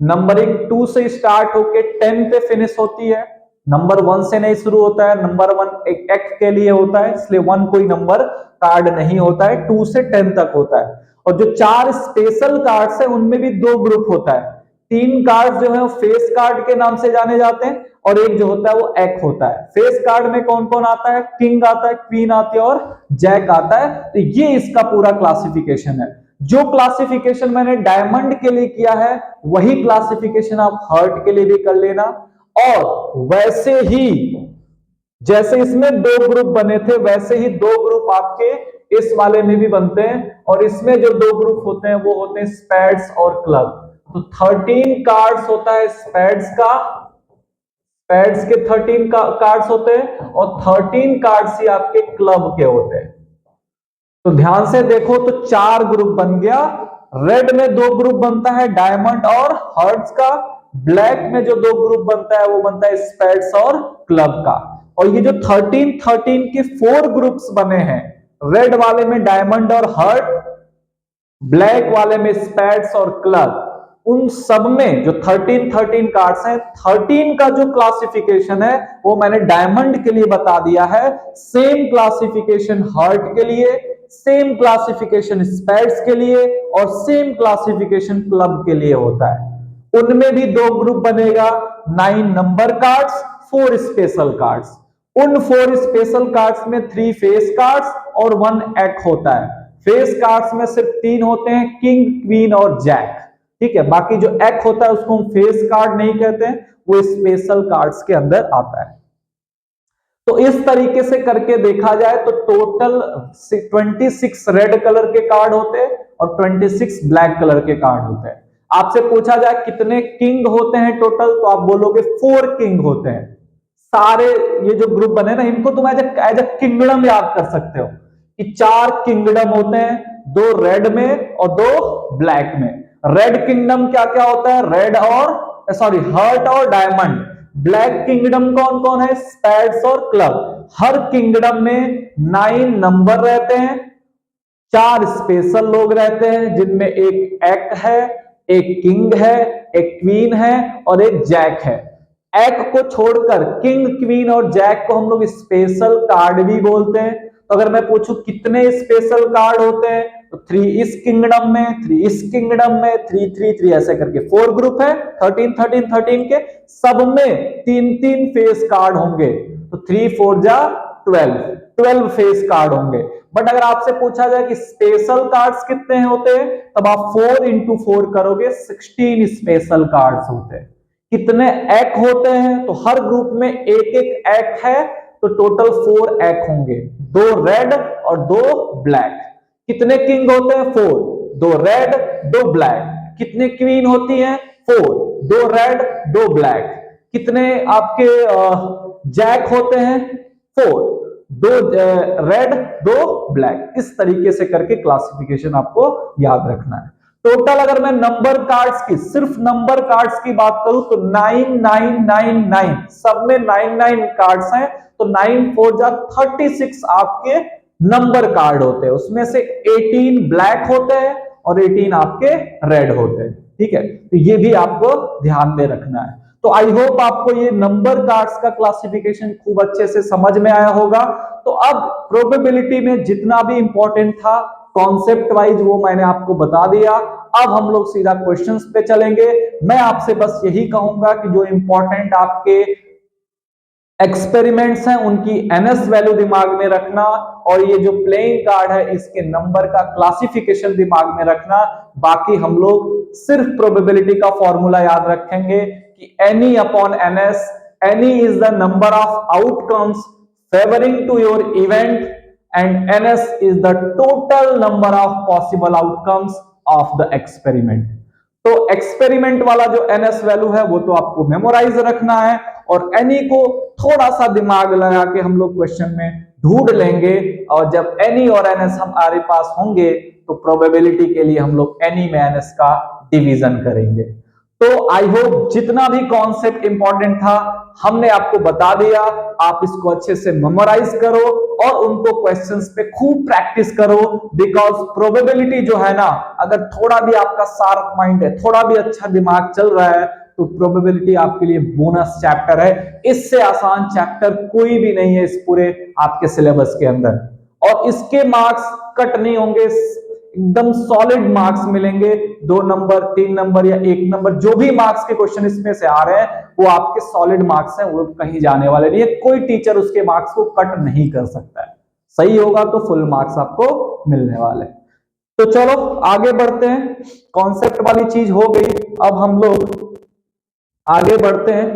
नंबरिंग 2 से स्टार्ट होके 10 पे फिनिश होती है, नंबर 1 से नहीं शुरू होता है, नंबर 1 एक एक्ट के लिए होता है इसलिए 1 कोई नंबर कार्ड नहीं होता है, 2 से 10 तक होता है। और जो 4 स्पेशल कार्ड्स है उनमें भी 2 ग्रुप होता है, 3 कार्ड जो है वो फेस कार्ड के नाम से जाने जाते हैं और एक जो होता है वो एक्ट होता है। फेस कार्ड में कौन कौन आता है, किंग आता है, क्वीन आती है और जैक आता है। तो ये इसका पूरा क्लासिफिकेशन है। जो क्लासिफिकेशन मैंने डायमंड के लिए किया है वही क्लासिफिकेशन आप हार्ट के लिए भी कर लेना। और वैसे ही जैसे इसमें 2 ग्रुप बने थे वैसे ही 2 ग्रुप आपके इस वाले में भी बनते हैं और इसमें जो 2 ग्रुप होते हैं वो होते हैं स्पैड्स और क्लब। तो 13 कार्ड्स होता है स्पैड्स का, स्पैड्स के 13 कार्ड्स होते हैं और 13 कार्ड्स ही आपके क्लब के होते हैं। तो ध्यान से देखो तो 4 ग्रुप बन गया। रेड में 2 ग्रुप बनता है डायमंड और हार्ट्स का, ब्लैक में जो 2 ग्रुप बनता है वो बनता है स्पैड्स और क्लब का। और ये जो 13 के 4 ग्रुप्स बने हैं, रेड वाले में डायमंड और हार्ट, ब्लैक वाले में स्पैड्स और क्लब, उन सब में जो 13 कार्ड्स हैं 13 का जो क्लासिफिकेशन है वो मैंने डायमंड के लिए बता दिया है। सेम क्लासिफिकेशन हार्ट के लिए, सेम क्लासिफिकेशन स्पैड्स के लिए और सेम क्लासिफिकेशन क्लब के लिए होता है। उनमें भी 2 ग्रुप बनेगा, 9 नंबर कार्ड्स, 4 स्पेशल कार्ड्स। उन 4 स्पेशल कार्ड्स में 3 फेस कार्ड्स और 1 एक्ट होता है। फेस कार्ड्स में सिर्फ 3 होते हैं, किंग, क्वीन और जैक, ठीक है। बाकी जो एक्ट होता है उसको हम फेस कार्ड नहीं कहते हैं, वो स्पेशल कार्ड्स के अंदर आता है। तो इस तरीके से करके देखा जाए तो टोटल 26 रेड कलर के कार्ड होते हैं और 26 ब्लैक कलर के कार्ड होते हैं। आपसे पूछा जाए कितने किंग होते हैं टोटल, तो आप बोलोगे 4 किंग होते हैं। सारे ये जो ग्रुप बने ना इनको तुम एज ए किंगडम याद कर सकते हो कि 4 किंगडम होते हैं, 2 रेड में और 2 ब्लैक में। रेड किंगडम क्या क्या होता है, रेड और सॉरी हार्ट और डायमंड। ब्लैक किंगडम कौन कौन है, स्पैड्स और क्लब। हर किंगडम में 9 नंबर रहते हैं, 4 स्पेशल लोग रहते हैं जिनमें एक एक्ट है, एक किंग है, एक क्वीन है और एक जैक है। एक्ट को छोड़कर किंग, क्वीन और जैक को हम लोग स्पेशल कार्ड भी बोलते हैं। तो अगर मैं पूछूं कितने स्पेशल कार्ड होते हैं तो 3 इस किंगडम में, 3 इस किंगडम में, 3 3 3 ऐसे करके 4 ग्रुप है 13 के, सब में 3 फेस कार्ड होंगे। तो 3 4 जा 12 फेस कार्ड होंगे। बट अगर आपसे पूछा जाए कि स्पेशल कार्ड्स कितने होते हैं तब आप 4 इंटू 4 करोगे, 16 स्पेशल कार्ड्स होते हैं। कितने एक्ट होते हैं तो हर ग्रुप में एक एक एक्ट है तो टोटल 4 एक्ट होंगे, 2 रेड और 2 ब्लैक। कितने किंग होते हैं 4, 2 रेड 2 ब्लैक। कितने क्वीन होती हैं 4, 2 रेड 2 ब्लैक। कितने आपके जैक होते हैं 4, 2 रेड 2 ब्लैक। इस तरीके से करके क्लासिफिकेशन आपको याद रखना है। टोटल अगर मैं नंबर कार्ड्स की, सिर्फ नंबर कार्ड्स की बात करूं तो 9999 सब में 99 कार्ड्स हैं। तो 9 4 जा 36 आपके नंबर कार्ड होते हैं, उसमें से 18 ब्लैक होते हैं और 18 आपके रेड होते हैं, ठीक है। तो ये भी आपको ध्यान में रखना है। तो आई होप आपको ये नंबर कार्ड्स का क्लासिफिकेशन खूब अच्छे से समझ में आया होगा। तो अब प्रोबेबिलिटी में जितना भी इंपॉर्टेंट था कॉन्सेप्ट वाइज वो मैंने आपको बता दिया। अब हम लोग सीधा क्वेश्चंस पे चलेंगे। मैं आपसे बस यही कहूंगा कि जो इंपॉर्टेंट आपके एक्सपेरिमेंट्स हैं उनकी एनएस वैल्यू दिमाग में रखना और ये जो प्लेइंग कार्ड है इसके नंबर का क्लासिफिकेशन दिमाग में रखना। बाकी हम लोग सिर्फ प्रोबेबिलिटी का फॉर्मूला याद रखेंगे कि NE upon NS, NE is the number of outcomes favouring to your event and ns is the total number of possible outcomes of the experiment। तो एक्सपेरिमेंट वाला जो ns वैल्यू है वो तो आपको मेमोराइज रखना है और एनी को थोड़ा सा दिमाग लगा के हम लोग क्वेश्चन में ढूंढ लेंगे और जब एनी और ns हमारे पास होंगे तो प्रोबेबिलिटी के लिए हम लोग एनी में ns का डिवीजन करेंगे। तो आई होप जितना भी कॉन्सेप्ट इंपॉर्टेंट था हमने आपको बता दिया। आप इसको अच्छे से मेमोराइज करो और उनको क्वेश्चंस पे खूब प्रैक्टिस करो, बिकॉज प्रोबेबिलिटी जो है ना, अगर थोड़ा भी आपका शार्प माइंड है, थोड़ा भी अच्छा दिमाग चल रहा है, तो प्रोबेबिलिटी आपके लिए बोनस चैप्टर है। इससे आसान चैप्टर कोई भी नहीं है इस पूरे आपके सिलेबस के अंदर। और इसके मार्क्स कट नहीं होंगे, एकदम सॉलिड मार्क्स मिलेंगे। 2 नंबर, 3 नंबर या 1 नंबर, जो भी मार्क्स के क्वेश्चन इसमें से आ रहे हैं वो आपके सॉलिड मार्क्स हैं, वो कहीं जाने वाले नहीं है। कोई टीचर उसके मार्क्स को कट नहीं कर सकता है। सही होगा तो फुल मार्क्स आपको मिलने वाले। तो चलो आगे बढ़ते हैं। कॉन्सेप्ट वाली चीज हो गई। अब हम लोग आगे बढ़ते हैं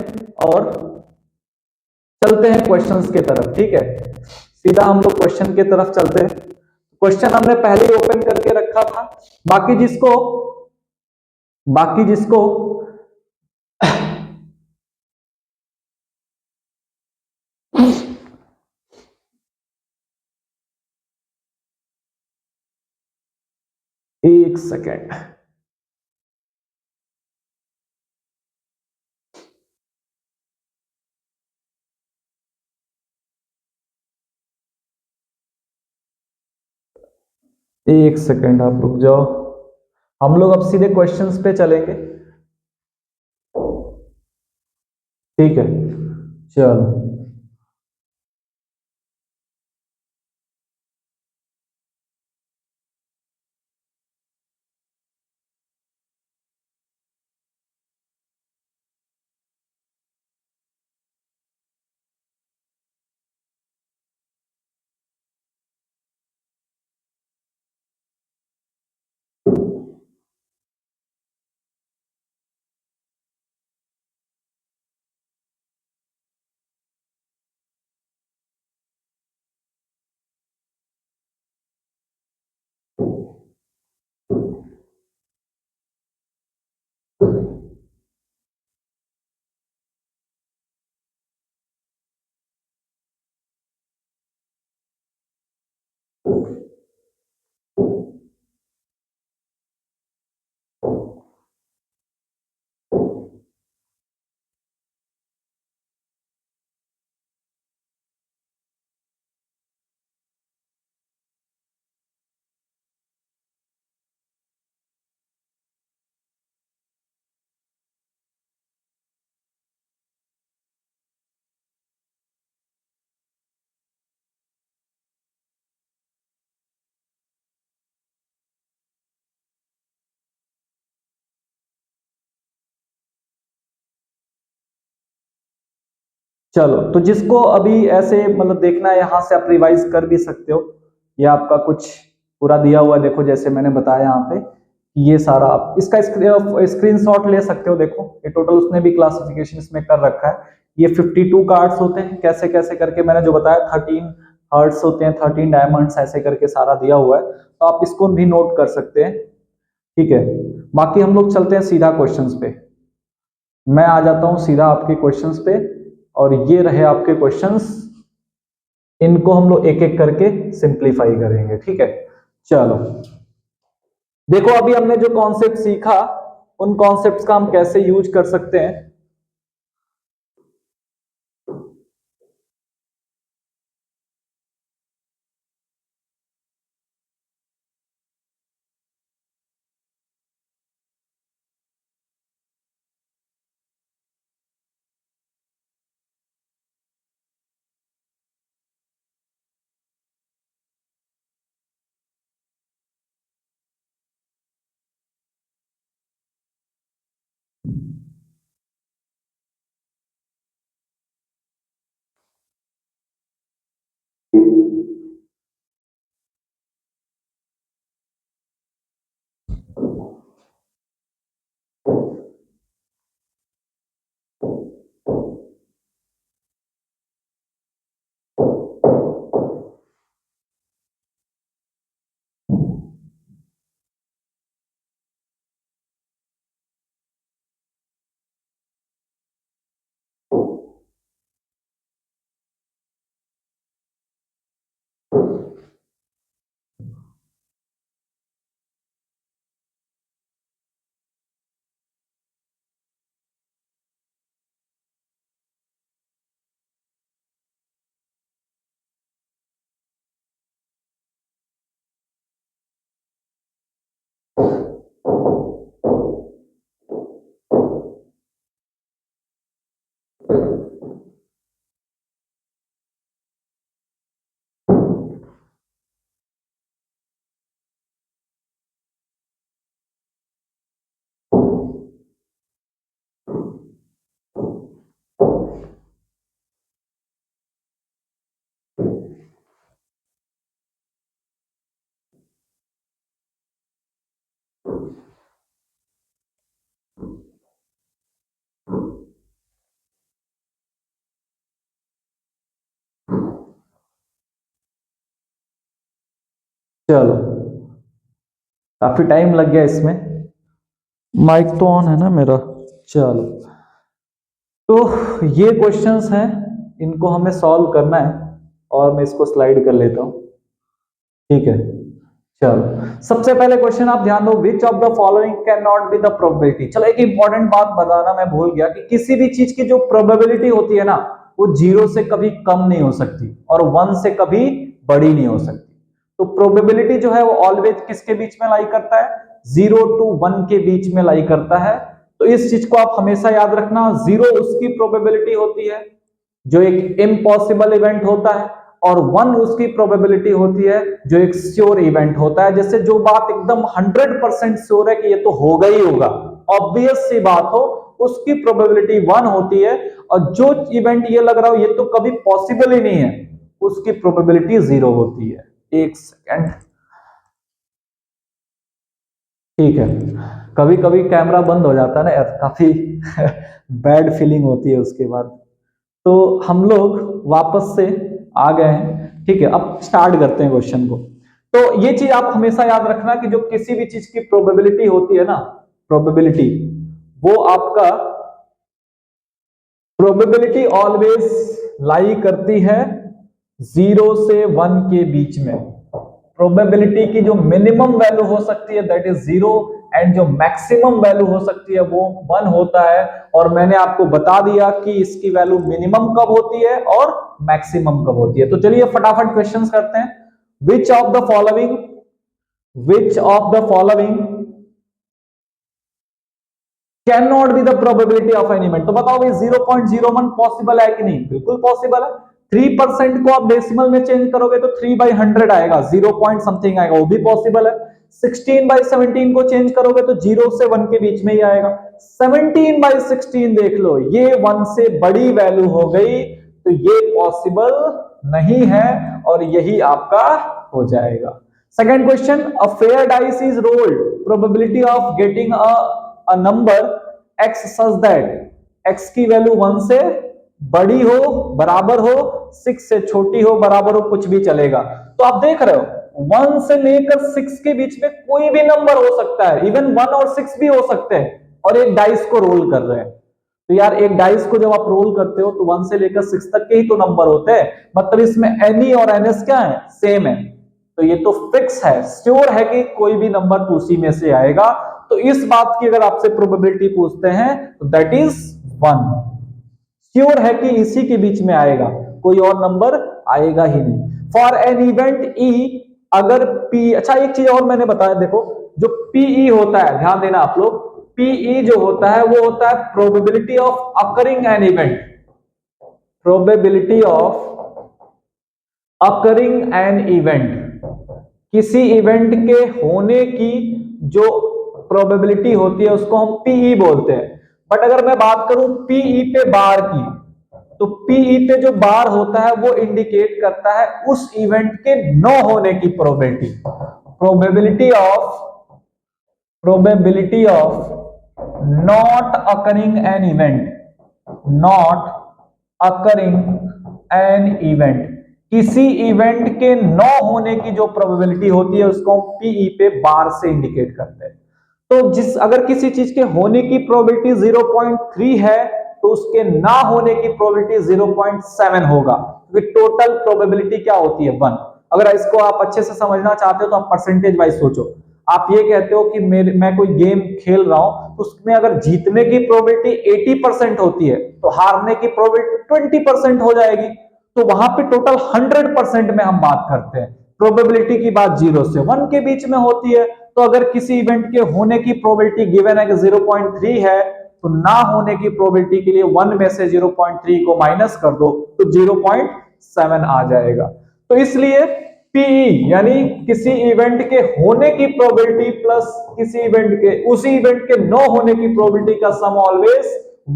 और चलते हैं क्वेश्चंस के तरफ। ठीक है, सीधा हम लोग क्वेश्चन की तरफ चलते हैं। क्वेश्चन हमने पहले ही ओपन करके रखा था। बाकी जिसको बाकी जिसको 1 सेकेंड। 1 सेकेंड आप रुक जाओ। हम लोग अब सीधे क्वेश्चंस पे चलेंगे। ठीक है, चलो। चलो, तो जिसको अभी ऐसे मतलब देखना है, यहां से आप रिवाइज कर भी सकते हो। ये आपका कुछ पूरा दिया हुआ है, देखो जैसे मैंने बताया यहाँ पे। ये सारा आप इसका स्क्रीनशॉट ले सकते हो। देखो ये टोटल उसने भी क्लासिफिकेशन इसमें कर रखा है। ये 52 कार्ड्स होते हैं, कैसे कैसे करके मैंने जो बताया। 13 हर्ट्स होते हैं, 13 डायमंड्स, ऐसे करके सारा दिया हुआ है, तो आप इसको भी नोट कर सकते हैं। ठीक है, बाकी हम लोग चलते हैं सीधा क्वेश्चंस पे। मैं आ जाता हूं सीधा आपके क्वेश्चंस पे, और ये रहे आपके क्वेश्चंस। इनको हम लोग एक एक करके सिंप्लीफाई करेंगे। ठीक है, चलो। देखो अभी हमने जो कॉन्सेप्ट सीखा, उन कॉन्सेप्ट्स का हम कैसे यूज कर सकते हैं। चलो, काफी टाइम लग गया इसमें। माइक तो ऑन है ना मेरा? चलो, तो ये क्वेश्चंस हैं, इनको हमें सॉल्व करना है और मैं इसको स्लाइड कर लेता हूं। ठीक है, चलो सबसे पहले क्वेश्चन आप ध्यान दो, which of the following can not be the probability. चलो एक इंपॉर्टेंट बात बताना मैं भूल गया कि किसी भी चीज की जो प्रोबेबिलिटी होती है ना, वो 0 से कभी कम नहीं हो सकती और 1 से कभी बड़ी नहीं हो सकती। तो प्रोबेबिलिटी जो है वो ऑलवेज किसके बीच में लाई करता है? 0 to 1 के बीच में लाई करता है। तो इस चीज को आप हमेशा याद रखना, 0 उसकी प्रोबेबिलिटी होती है जो एक इम्पॉसिबल इवेंट होता है, और 1 उसकी प्रोबेबिलिटी होती है जो एक श्योर इवेंट होता है। जैसे जो बात एकदम 100% श्योर है कि ये तो होगा ही होगा, ऑब्वियस सी बात हो, उसकी प्रोबेबिलिटी 1 होती है, और जो इवेंट ये लग रहा हो ये तो कभी पॉसिबल ही नहीं है, उसकी प्रोबेबिलिटी 0 होती है। एक सेकेंड, ठीक है। कभी कभी कैमरा बंद हो जाता है ना यार, काफी बैड फीलिंग होती है उसके बाद। तो हम लोग वापस से आ गए हैं, ठीक है। अब स्टार्ट करते हैं क्वेश्चन को। तो ये चीज आप हमेशा याद रखना कि जो किसी भी चीज की प्रोबेबिलिटी होती है ना, प्रोबेबिलिटी, वो आपका प्रोबेबिलिटी ऑलवेज लाई करती है 0 से 1 के बीच में। प्रोबेबिलिटी की जो मिनिमम वैल्यू हो सकती है दैट इज 0, एंड जो मैक्सिमम वैल्यू हो सकती है वो 1 होता है। और मैंने आपको बता दिया कि इसकी वैल्यू मिनिमम कब होती है और मैक्सिमम कब होती है। तो चलिए फटाफट क्वेश्चंस करते हैं। Which of the following, which of the following can not be the probability of an event. तो बताओ भाई 0.01 पॉसिबल है कि नहीं? बिल्कुल पॉसिबल है। 3% को आप डेसिमल में चेंज करोगे तो 3/100 आएगा, 0 पॉइंट समथिंग आएगा, वो भी पॉसिबल है। 16/17 को चेंज करोगे तो 0 से 1 के बीच में ही आएगा। 17/16 देख लो, ये 1 से बड़ी वैल्यू हो गई, तो ये पॉसिबल नहीं है, और यही आपका हो जाएगा। Second question, a fair dice is rolled, probability of getting a number x such that x की वैल्यू 1 से बड़ी हो, बराबर हो, 6 से छोटी हो, बराबर हो, कुछ भी चलेगा। तो आप देख रहे हो 1 से लेकर 6 के बीच में कोई भी नंबर हो सकता है, इवन 1 और 6 भी हो सकते हैं, और एक डाइस को रोल कर रहे हैं। तो यार एक डाइस को जब आप रोल करते हो तो 1 से लेकर 6 तक के ही तो नंबर होते हैं, मतलब इसमें एनी और एनएस क्या है? सेम है। तो ये तो फिक्स है, श्योर है कि कोई भी नंबर तो उसी में से आएगा। तो इस बात की अगर आपसे प्रोबेबिलिटी पूछते हैं तो दैट इज 1, श्योर है कि इसी के बीच में आएगा, कोई और नंबर आएगा ही नहीं। फॉर एन इवेंट ई, अगर पी, अच्छा एक चीज और मैंने बताया, देखो जो पीई होता है, ध्यान देना आप लोग, पीई जो होता है वो होता है probability of occurring an event, probability of occurring an event, किसी इवेंट के होने की जो प्रोबेबिलिटी होती है उसको हम पीई बोलते हैं। बट अगर मैं बात करूं पीई पे बार की, तो पीई पे जो बार होता है वो इंडिकेट करता है उस इवेंट के न होने की probability, probability of, probability of not occurring an event, not occurring an event, किसी इवेंट के न होने की जो प्रोबेबिलिटी होती है उसको हम पीई पे बार से इंडिकेट करते हैं। तो जिस, अगर किसी चीज के होने की प्रोबेबिलिटी 0.3 है तो उसके ना होने की प्रोबेबिलिटी 0.7 होगा, क्योंकि टोटल प्रोबेबिलिटी क्या होती है? 1। अगर इसको आप अच्छे से समझना चाहते हो तो आप परसेंटेज वाइज सोचो। आप ये कहते हो कि मैं कोई गेम खेल रहा हूं तो उसमें अगर जीतने की प्रोबेबिलिटी 80% होती है तो हारने की प्रोबेबिलिटी 20% हो जाएगी। तो वहां पे टोटल 100% में हम बात करते हैं। प्रोबेबिलिटी की बात 0 से 1 के बीच में होती है, तो अगर किसी इवेंट के होने की प्रोबेबिलिटी गिवन है कि 0.3 है, तो ना होने की प्रोबेबिलिटी के लिए 1 में से 0.3 को माइनस कर दो तो 0.7 आ जाएगा। तो इसलिए पीई यानी किसी इवेंट के होने की प्रोबेबिलिटी प्लस किसी इवेंट के उसी इवेंट के न होने की प्रोबेबिलिटी का सम ऑलवेज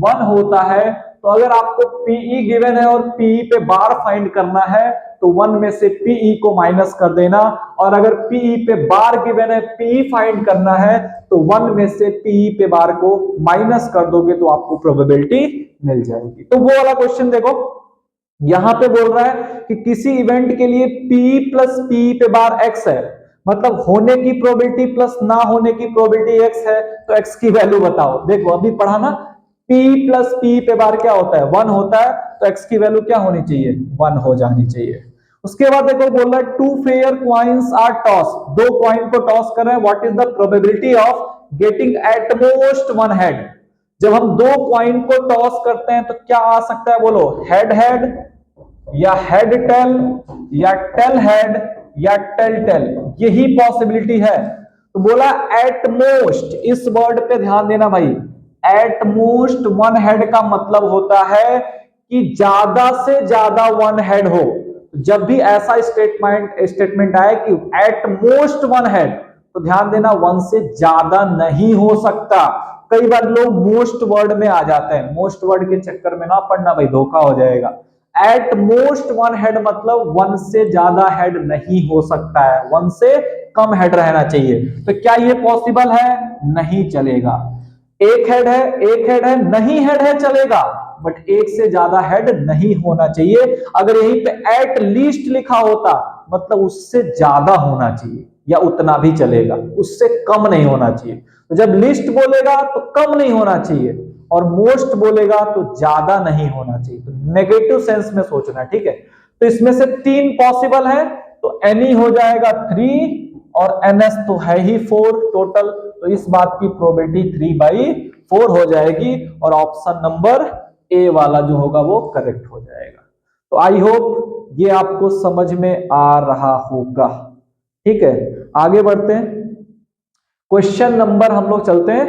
1 होता है। तो अगर आपको पीई गिवन है और पीई पे बार फाइंड करना है तो 1 में से पीई को माइनस कर देना, और अगर पीई पे बार गिवन है पीई फाइंड करना है तो 1 में से पीई पे बार को माइनस कर दोगे तो आपको प्रोबेबिलिटी मिल जाएगी। तो वो वाला क्वेश्चन देखो, यहां पे बोल रहा है कि किसी इवेंट के लिए पी प्लस पी पे बार एक्स है, मतलब होने की प्रोबेबिलिटी प्लस ना होने की प्रोबेबिलिटी एक्स है, तो एक्स की वैल्यू बताओ। देखो अभी पढ़ा ना, p प्लस पी पे बार क्या होता है 1 होता है, तो x की वैल्यू क्या होनी चाहिए 1 हो जानी चाहिए। उसके बाद देखो बोल रहा है 2 fair coins are toss, 2 coin को टॉस कर रहे हैं, what is the probability of getting at most 1 head. जब हम 2 कॉइन को टॉस करते हैं तो क्या आ सकता है बोलो, हेड हेड या हेड टेल या टेल हेड या टेल टेल, यही पॉसिबिलिटी है। तो बोला एट मोस्ट, इस वर्ड पे ध्यान देना भाई, एट मोस्ट 1 हेड का मतलब होता है कि ज्यादा से ज्यादा 1 हेड हो। जब भी ऐसा स्टेटमेंट आए कि एट मोस्ट 1 हेड, तो ध्यान देना 1 से ज्यादा नहीं हो सकता। कई बार लोग मोस्ट वर्ड में आ जाते हैं, मोस्ट वर्ड के चक्कर में ना पढ़ना भाई, धोखा हो जाएगा। एट मोस्ट 1 हेड मतलब 1 से ज्यादा हेड नहीं हो सकता है, 1 से कम हेड रहना चाहिए। तो क्या ये पॉसिबल है, नहीं चलेगा। एक हेड है नहीं, हेड है चलेगा, बट एक से ज्यादा हेड नहीं होना चाहिए। अगर यहीं पे एट लीस्ट लिखा होता मतलब उससे ज्यादा होना चाहिए, या उतना भी चलेगा, उससे कम नहीं होना चाहिए। तो जब लिस्ट बोलेगा तो कम नहीं होना चाहिए, और मोस्ट बोलेगा तो ज्यादा नहीं होना चाहिए। तो नेगेटिव सेंस में सोचना, ठीक है। तो इसमें से 3 पॉसिबल है, तो एनी हो जाएगा 3 और एनएस तो है ही 4 टोटल, तो इस बात की प्रोबेबिलिटी 3/4 हो जाएगी, और ऑप्शन नंबर ए वाला जो होगा वो करेक्ट हो जाएगा। तो आई होप ये आपको समझ में आ रहा होगा, ठीक है। आगे बढ़ते हैं, क्वेश्चन नंबर हम लोग चलते हैं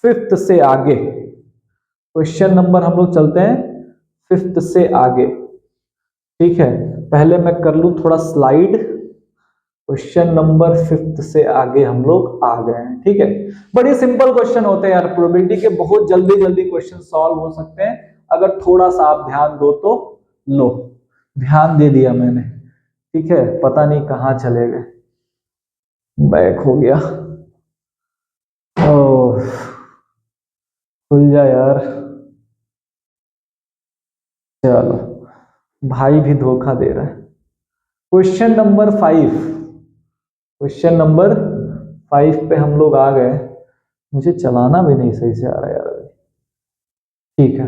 5th से आगे। क्वेश्चन नंबर हम लोग चलते हैं 5th से आगे, ठीक है। पहले मैं कर लूं थोड़ा स्लाइड। क्वेश्चन नंबर 5th से आगे हम लोग आ गए हैं, ठीक है। बड़े सिंपल क्वेश्चन होते हैं यार, प्रोबेबिलिटी के बहुत जल्दी जल्दी क्वेश्चन सॉल्व हो सकते हैं अगर थोड़ा सा आप ध्यान दो तो। लो ध्यान दे दिया मैंने, ठीक है। पता नहीं कहां चले गए, बैक हो गया। ओह खुल जा यार, चलो भाई भी धोखा दे रहा है। क्वेश्चन नंबर 5, क्वेश्चन नंबर 5 पे हम लोग आ गए। मुझे चलाना भी नहीं सही से आ रहा यार, ठीक है।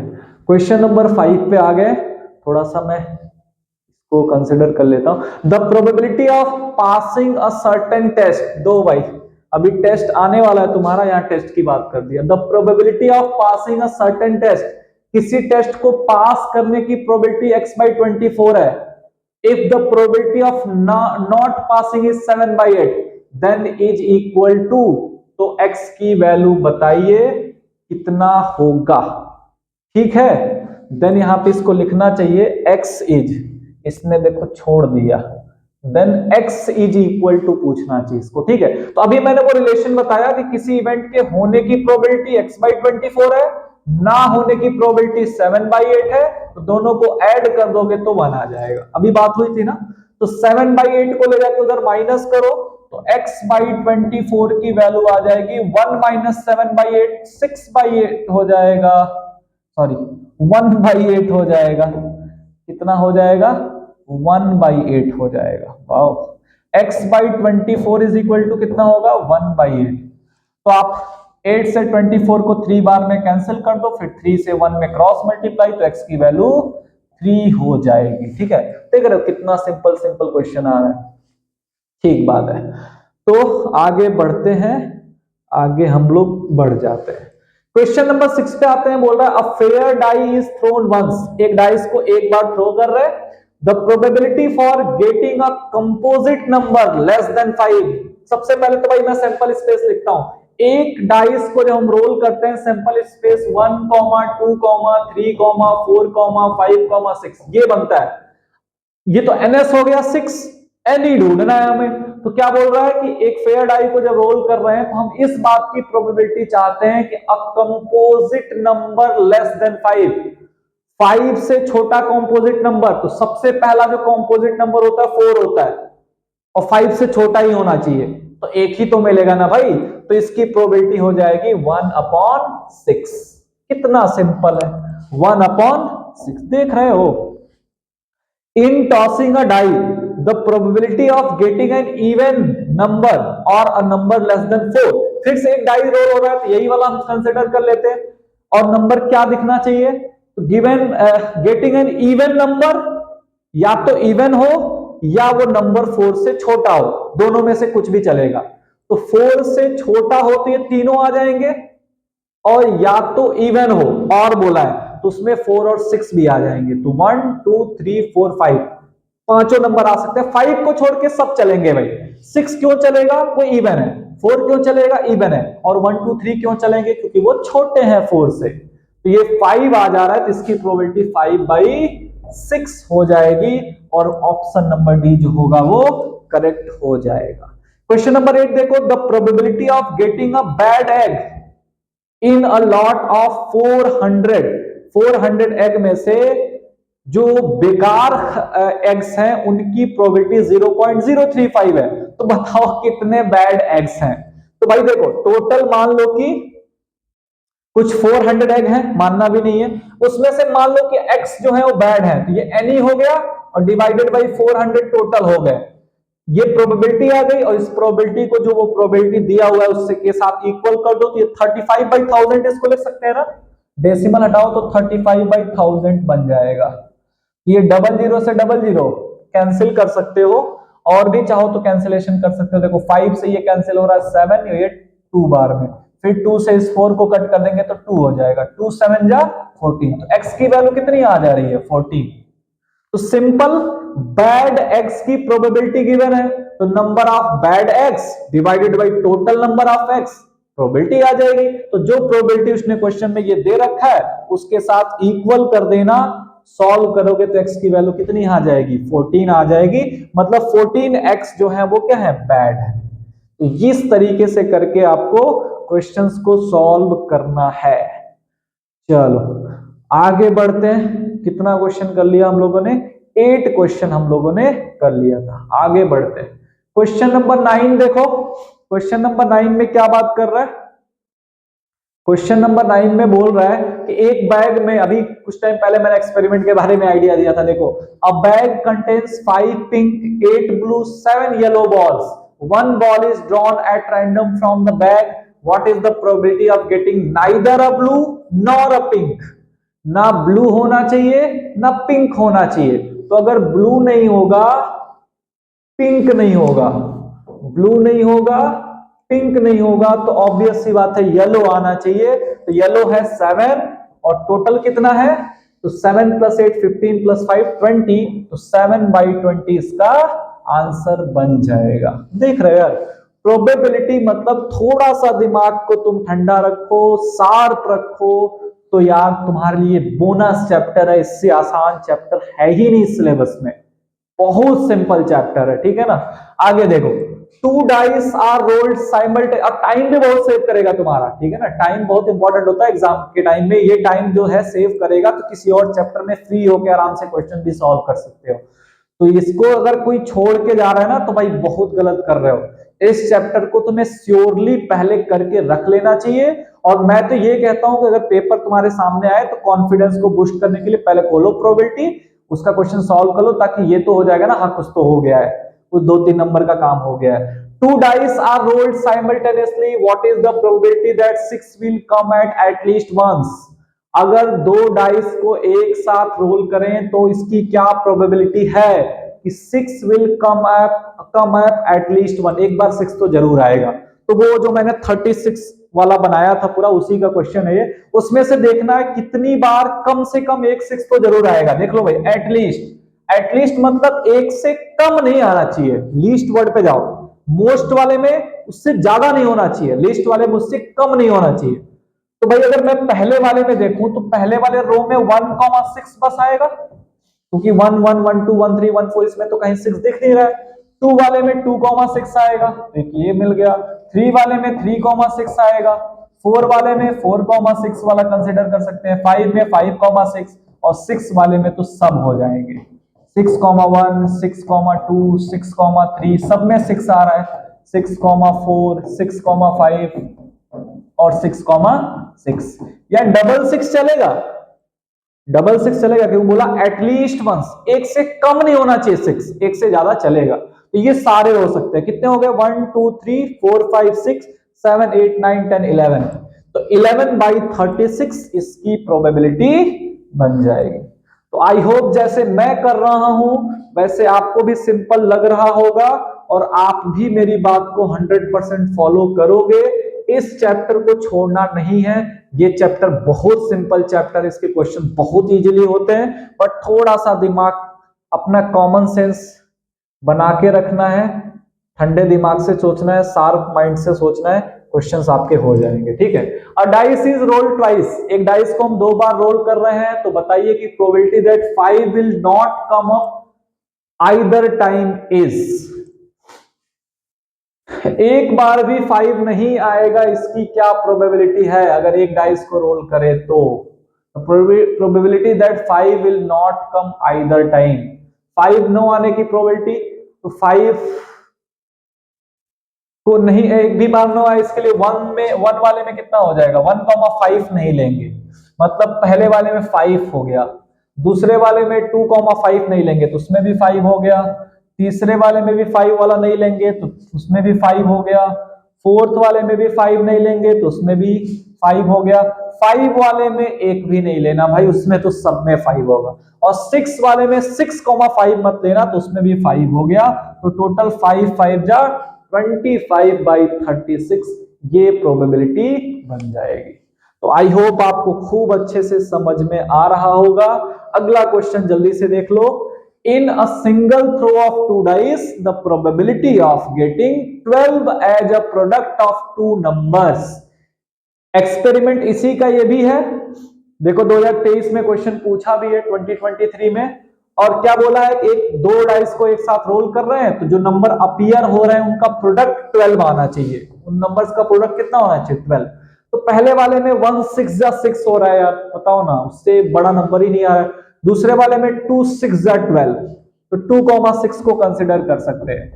क्वेश्चन नंबर 5 पे आ गए, थोड़ा सा मैं इसको कंसिडर कर लेता हूं। The probability of passing a certain test, दो भाई अभी टेस्ट आने वाला है तुम्हारा, यहां टेस्ट की बात कर दिया। The probability of passing a certain test, किसी टेस्ट को पास करने की प्रोबेबिलिटी x/24 है। If the probability of not passing is 7/8 then is equal to, तो x की वैल्यू बताइए कितना होगा, ठीक है। देन यहां पे इसको लिखना चाहिए x इज, इसने देखो छोड़ दिया, then x is equal to पूछना चाहिए इसको, ठीक है। तो अभी मैंने वो रिलेशन बताया कि किसी इवेंट के होने की प्रोबेबिलिटी x/24 है, ना होने की प्रोबेबिलिटी 7/8 है, तो दोनों को ऐड कर दोगे तो 1 आ जाएगा। अभी बात हुई थी ना, तो 7/8 को ले जाके उधर माइनस करो तो x/24 की वैल्यू आ जाएगी 1 - 7/8, 6/8 हो जाएगा, सॉरी 1/8 हो जाएगा। कितना हो जाएगा 1/8 हो जाएगा। Wow, x/24 is equal to कितना होगा 1/8। तो आप 8 से 24 को 3 बार में कैंसिल कर दो, फिर 3 से 1 में क्रॉस मल्टीप्लाई, तो x की वैल्यू 3 हो जाएगी, ठीक है। देख रहे हो कितना सिंपल सिंपल क्वेश्चन आ रहा है, ठीक बात है। तो आगे बढ़ते हैं, आगे हम लोग बढ़ जाते हैं। क्वेश्चन नंबर 6 पे आते हैं, बोल रहा है a fair die is thrown once, एक डाइस को एक बार थ्रो कर रहे हैं। The probability for getting a composite number less than 5, सबसे पहले तो भाई मैं सैंपल स्पेस लिखता हूं। एक डाइस को जब हम रोल करते हैं सैंपल स्पेस 1, 2, 3, 4, 5, 6 ये बनता है। ये तो ns हो गया 6, एन ही ढूंढना है हमें। तो क्या बोल रहा है कि एक फेयर डाई को जब रोल कर रहे हैं तो हम इस बात की प्रोबेबिलिटी चाहते हैं कि अ कंपोजिट नंबर लेस देन 5 से छोटा कंपोजिट नंबर। तो सबसे पहला जो कंपोजिट नंबर होता है 4 होता है और 5 से छोटा ही होना चाहिए, तो एक ही तो मिलेगा ना भाई। तो इसकी प्रोबेबिलिटी हो जाएगी 1/6। कितना सिंपल है, 1/6। देख रहे हो, in tossing a die the probability of getting an even number और अ नंबर लेस देन 4। फिर से एक डाई रोल हो रहा है तो यही वाला हम कंसिडर कर लेते हैं। और नंबर क्या दिखना चाहिए, तो given getting an even number, या तो इवन हो या वो नंबर 4 से छोटा हो, दोनों में से कुछ भी चलेगा। तो 4 से छोटा हो तो ये तीनों आ जाएंगे, और या तो इवन हो और बोला है तो उसमें 4 और 6 भी आ जाएंगे। तो 1, 2, 3, 4, 5 पांचों नंबर आ सकते हैं। 5 को छोड़ के सब चलेंगे भाई। 6 क्यों चलेगा, वो इवन है। 4 क्यों चलेगा, इवन है। और 1, 2, 3 क्यों चलेंगे, क्योंकि वो छोटे हैं 4 से। तो ये 5 आ जा रहा है, तो इसकी प्रोबेबिलिटी 5/6 हो जाएगी और ऑप्शन नंबर डी जो होगा वो करेक्ट हो जाएगा। क्वेश्चन नंबर 8 देखो, the probability of getting a bad egg in a lot of 400 egg में से जो बेकार एग्स हैं उनकी प्रोबेबिलिटी 0.035 है। तो बताओ कितने बैड एग्स हैं। तो भाई देखो, टोटल मान लो कि कुछ 400 एग हैं, मानना भी नहीं है, उसमें से मान लो कि एक्स जो है वो बैड है, तो ये एन ही हो गया और डिवाइडेड बाई 400 टोटल हो गए। ये प्रोबेबिलिटी आ गई, और इस प्रोबेबिलिटी को जो वो प्रोबेबिलिटी दिया हुआ है उससे के साथ इक्वल कर दो, तो ये 35/1000 इसको लिख सकते हैं ना। डेसिमल हटाओ तो 35/1000 बन जाएगा। ये 00 से 00 कैंसिल कर सकते हो, और भी चाहो तो कैंसिलेशन कर सकते हो। देखो 5 से ये कैंसिल हो रहा है 7, ये 2 बार में, फिर 2 से इस 4 को कट कर देंगे तो 2 हो जाएगा। 2 7 जा 14, तो x की वैल्यू कितनी आ जा रही है, 14। तो सिंपल बैड एक्स की प्रोबेबिलिटी गिवन है, तो number of bad eggs divided by total number of eggs, probability आ जाएगी। तो जो प्रोबेबिलिटी उसने क्वेश्चन में ये दे रखा है उसके साथ इक्वल कर देना। सॉल्व करोगे तो x की वैल्यू कितनी आ जाएगी, 14 आ जाएगी। मतलब 14x जो है वो क्या है, बैड है। तो इस तरीके से करके आपको क्वेश्चंस को सॉल्व करना है। चलो आगे बढ़ते हैं। कितना क्वेश्चन कर लिया हम लोगों ने, 8 क्वेश्चन हम लोगों ने कर लिया था। आगे बढ़ते हैं, क्वेश्चन नंबर 9 देखो। क्वेश्चन नंबर 9 में क्या बात कर रहा है, क्वेश्चन नंबर 9 में बोल रहा है कि एक बैग में, अभी कुछ टाइम पहले मैंने एक्सपेरिमेंट के बारे में आइडिया दिया था। देखो, अ bag contains 5 pink, 8 blue, 7 yellow balls, 1 ball is drawn at random from the bag, what is the probability of getting neither a blue nor a pink. ना ब्लू होना चाहिए ना पिंक होना चाहिए। तो अगर ब्लू नहीं होगा, पिंक नहीं होगा, ब्लू नहीं होगा, पिंक नहीं होगा, तो ऑब्वियस सी बात है येलो आना चाहिए। तो येलो है 7, और टोटल कितना है, तो 7 + 8 15 + 5 20, तो 7/20 इसका आंसर बन जाएगा। देख रहे यार, प्रोबेबिलिटी मतलब थोड़ा सा दिमाग को तुम ठंडा रखो, शार्प रखो, तो यार तुम्हारे लिए बोनस चैप्टर है। इससे आसान चैप्टर है ही नहीं सिलेबस में, बहुत सिंपल चैप्टर है, ठीक है ना। आगे देखो, 2 डाइस आर रोल्ड साइमल्टेनियसली। अब टाइम भी बहुत सेव करेगा तुम्हारा, ठीक है ना। टाइम बहुत इंपॉर्टेंट होता है एग्जाम के टाइम में, ये टाइम जो है सेव करेगा, तो किसी और चैप्टर में फ्री होकर आराम से क्वेश्चन भी सॉल्व कर सकते हो। तो इसको अगर कोई छोड़ के जा रहा है ना, तो भाई बहुत गलत कर रहे हो। इस चैप्टर को तुम्हें श्योरली पहले करके रख लेना चाहिए। और मैं तो ये कहता हूं कि अगर पेपर तुम्हारे सामने आए तो कॉन्फिडेंस को बूस्ट करने के लिए पहले खोलो प्रोबेबिलिटी, उसका क्वेश्चन सॉल्व कर लो, ताकि ये तो हो जाएगा ना, हाँ कुछ तो हो गया है, कुछ 2-3 नंबर का काम हो गया है। 2 dice are rolled simultaneously, what is the probability that 6 will come at least once। अगर 2 डाइस को एक साथ रोल करें तो इसकी क्या प्रोबेबिलिटी है कि 6 will come up at least 1, एक बार 6 तो जरूर आएगा। तो वो जो मैंने 36 वाला बनाया था पूरा, उसी का क्वेश्चन है ये। उसमें से देखना है कितनी बार कम से कम एक 6 तो जरूर आएगा। देख लो भाई, एटलीस्ट मतलब एक से कम नहीं आना चाहिए, लीस्ट वर्ड पे जाओ। मोस्ट वाले में उससे ज्यादा नहीं होना चाहिए, लिस्ट वाले में उससे कम नहीं होना चाहिए। तो भाई अगर मैं पहले वाले में देखूं तो पहले वाले रो में 1,6 बस आएगा, क्योंकि 1 1 1 2 1 3 1 4 इसमें तो कहीं 6 दिख नहीं रहा है। 2 वाले में 2,6 आएगा, एक ये मिल गया। 3 वाले में 3,6 आएगा। 4 वाले में 4,6 वाला कंसिडर कर सकते हैं। 5 में 5,6 और 6 वाले में तो सब हो जाएंगे। 6,1 6,2 6,3 सब में 6 आ रहा है। 6,4 6,5 और 6,6 या डबल 6 चलेगा, डबल 6 चलेगा क्यों बोला, एटलीस्ट वंस, एक से कम नहीं होना चाहिए 6, एक से ज्यादा चलेगा। तो ये सारे हो सकते हैं। कितने हो गए, 1 2 3 4 5 6 7 8 9 10 11। तो 11/36 इसकी प्रोबेबिलिटी बन जाएगी। तो आई होप जैसे मैं कर रहा हूं वैसे आपको भी सिंपल लग रहा होगा और आप भी मेरी बात को 100% फॉलो करोगे। इस चैप्टर को छोड़ना नहीं है। ये चैप्टर बहुत सिंपल चैप्टर, इसके क्वेश्चन बहुत इजीली होते हैं, बट थोड़ा सा दिमाग, अपना कॉमन सेंस बना के रखना है, ठंडे दिमाग से सोचना है, शार्प माइंड से सोचना है, क्वेश्चंस आपके हो जाएंगे। ठीक है। अ डाइस इज रोल्ड ट्वाइस, एक डाइस को हम 2 बार रोल कर रहे हैं, तो बताइए कि probability that 5 will not come up either time is, एक बार भी 5 नहीं आएगा, इसकी क्या प्रोबेबिलिटी है अगर एक डाइस को रोल करें तो। Probability that 5 will not come either time, 5 नो आने की प्रोबेबिलिटी, तो 5 को नहीं, एक भी बार नो आए, इसके लिए 1 वाले में कितना हो जाएगा, 1,5 नहीं लेंगे, मतलब पहले वाले में 5 हो गया। दूसरे वाले में 2,5 नहीं लेंगे तो उसमें भी 5 हो गया। तीसरे वाले में भी 5 वाला नहीं लेंगे तो उसमें भी 5 हो गया। फोर्थ वाले में भी 5 नहीं लेंगे तो उसमें भी 5 हो गया। 5 वाले में एक भी नहीं लेना भाई, उसमें तो सब में 5 होगा। और 6 वाले में 6,5 मत लेना, तो उसमें भी 5 हो गया। तो टोटल 5 5 जा 25/36 ये प्रोबेबिलिटी बन जाएगी। तो आई होप आपको खूब अच्छे से समझ में आ रहा होगा। अगला क्वेश्चन जल्दी से देख लो। In a single throw of 2 dice the probability of getting 12 as a product of 2 numbers. Experiment इसी का ये भी है। देखो 2023 में क्वेश्चन पूछा भी है, 2023 में, और क्या बोला है, एक 2 डाइस को एक साथ रोल कर रहे हैं तो जो नंबर अपीयर हो रहे हैं उनका प्रोडक्ट 12 आना चाहिए। उन नंबर्स का प्रोडक्ट कितना होना चाहिए, 12। तो पहले वाले में 1 6 जा 6 हो रहा है यार, बताओ ना, उससे बड़ा नंबर ही नहीं आ रहा है। दूसरे वाले में 2 6 जा 12, तो 2,6 को कंसिडर कर सकते हैं।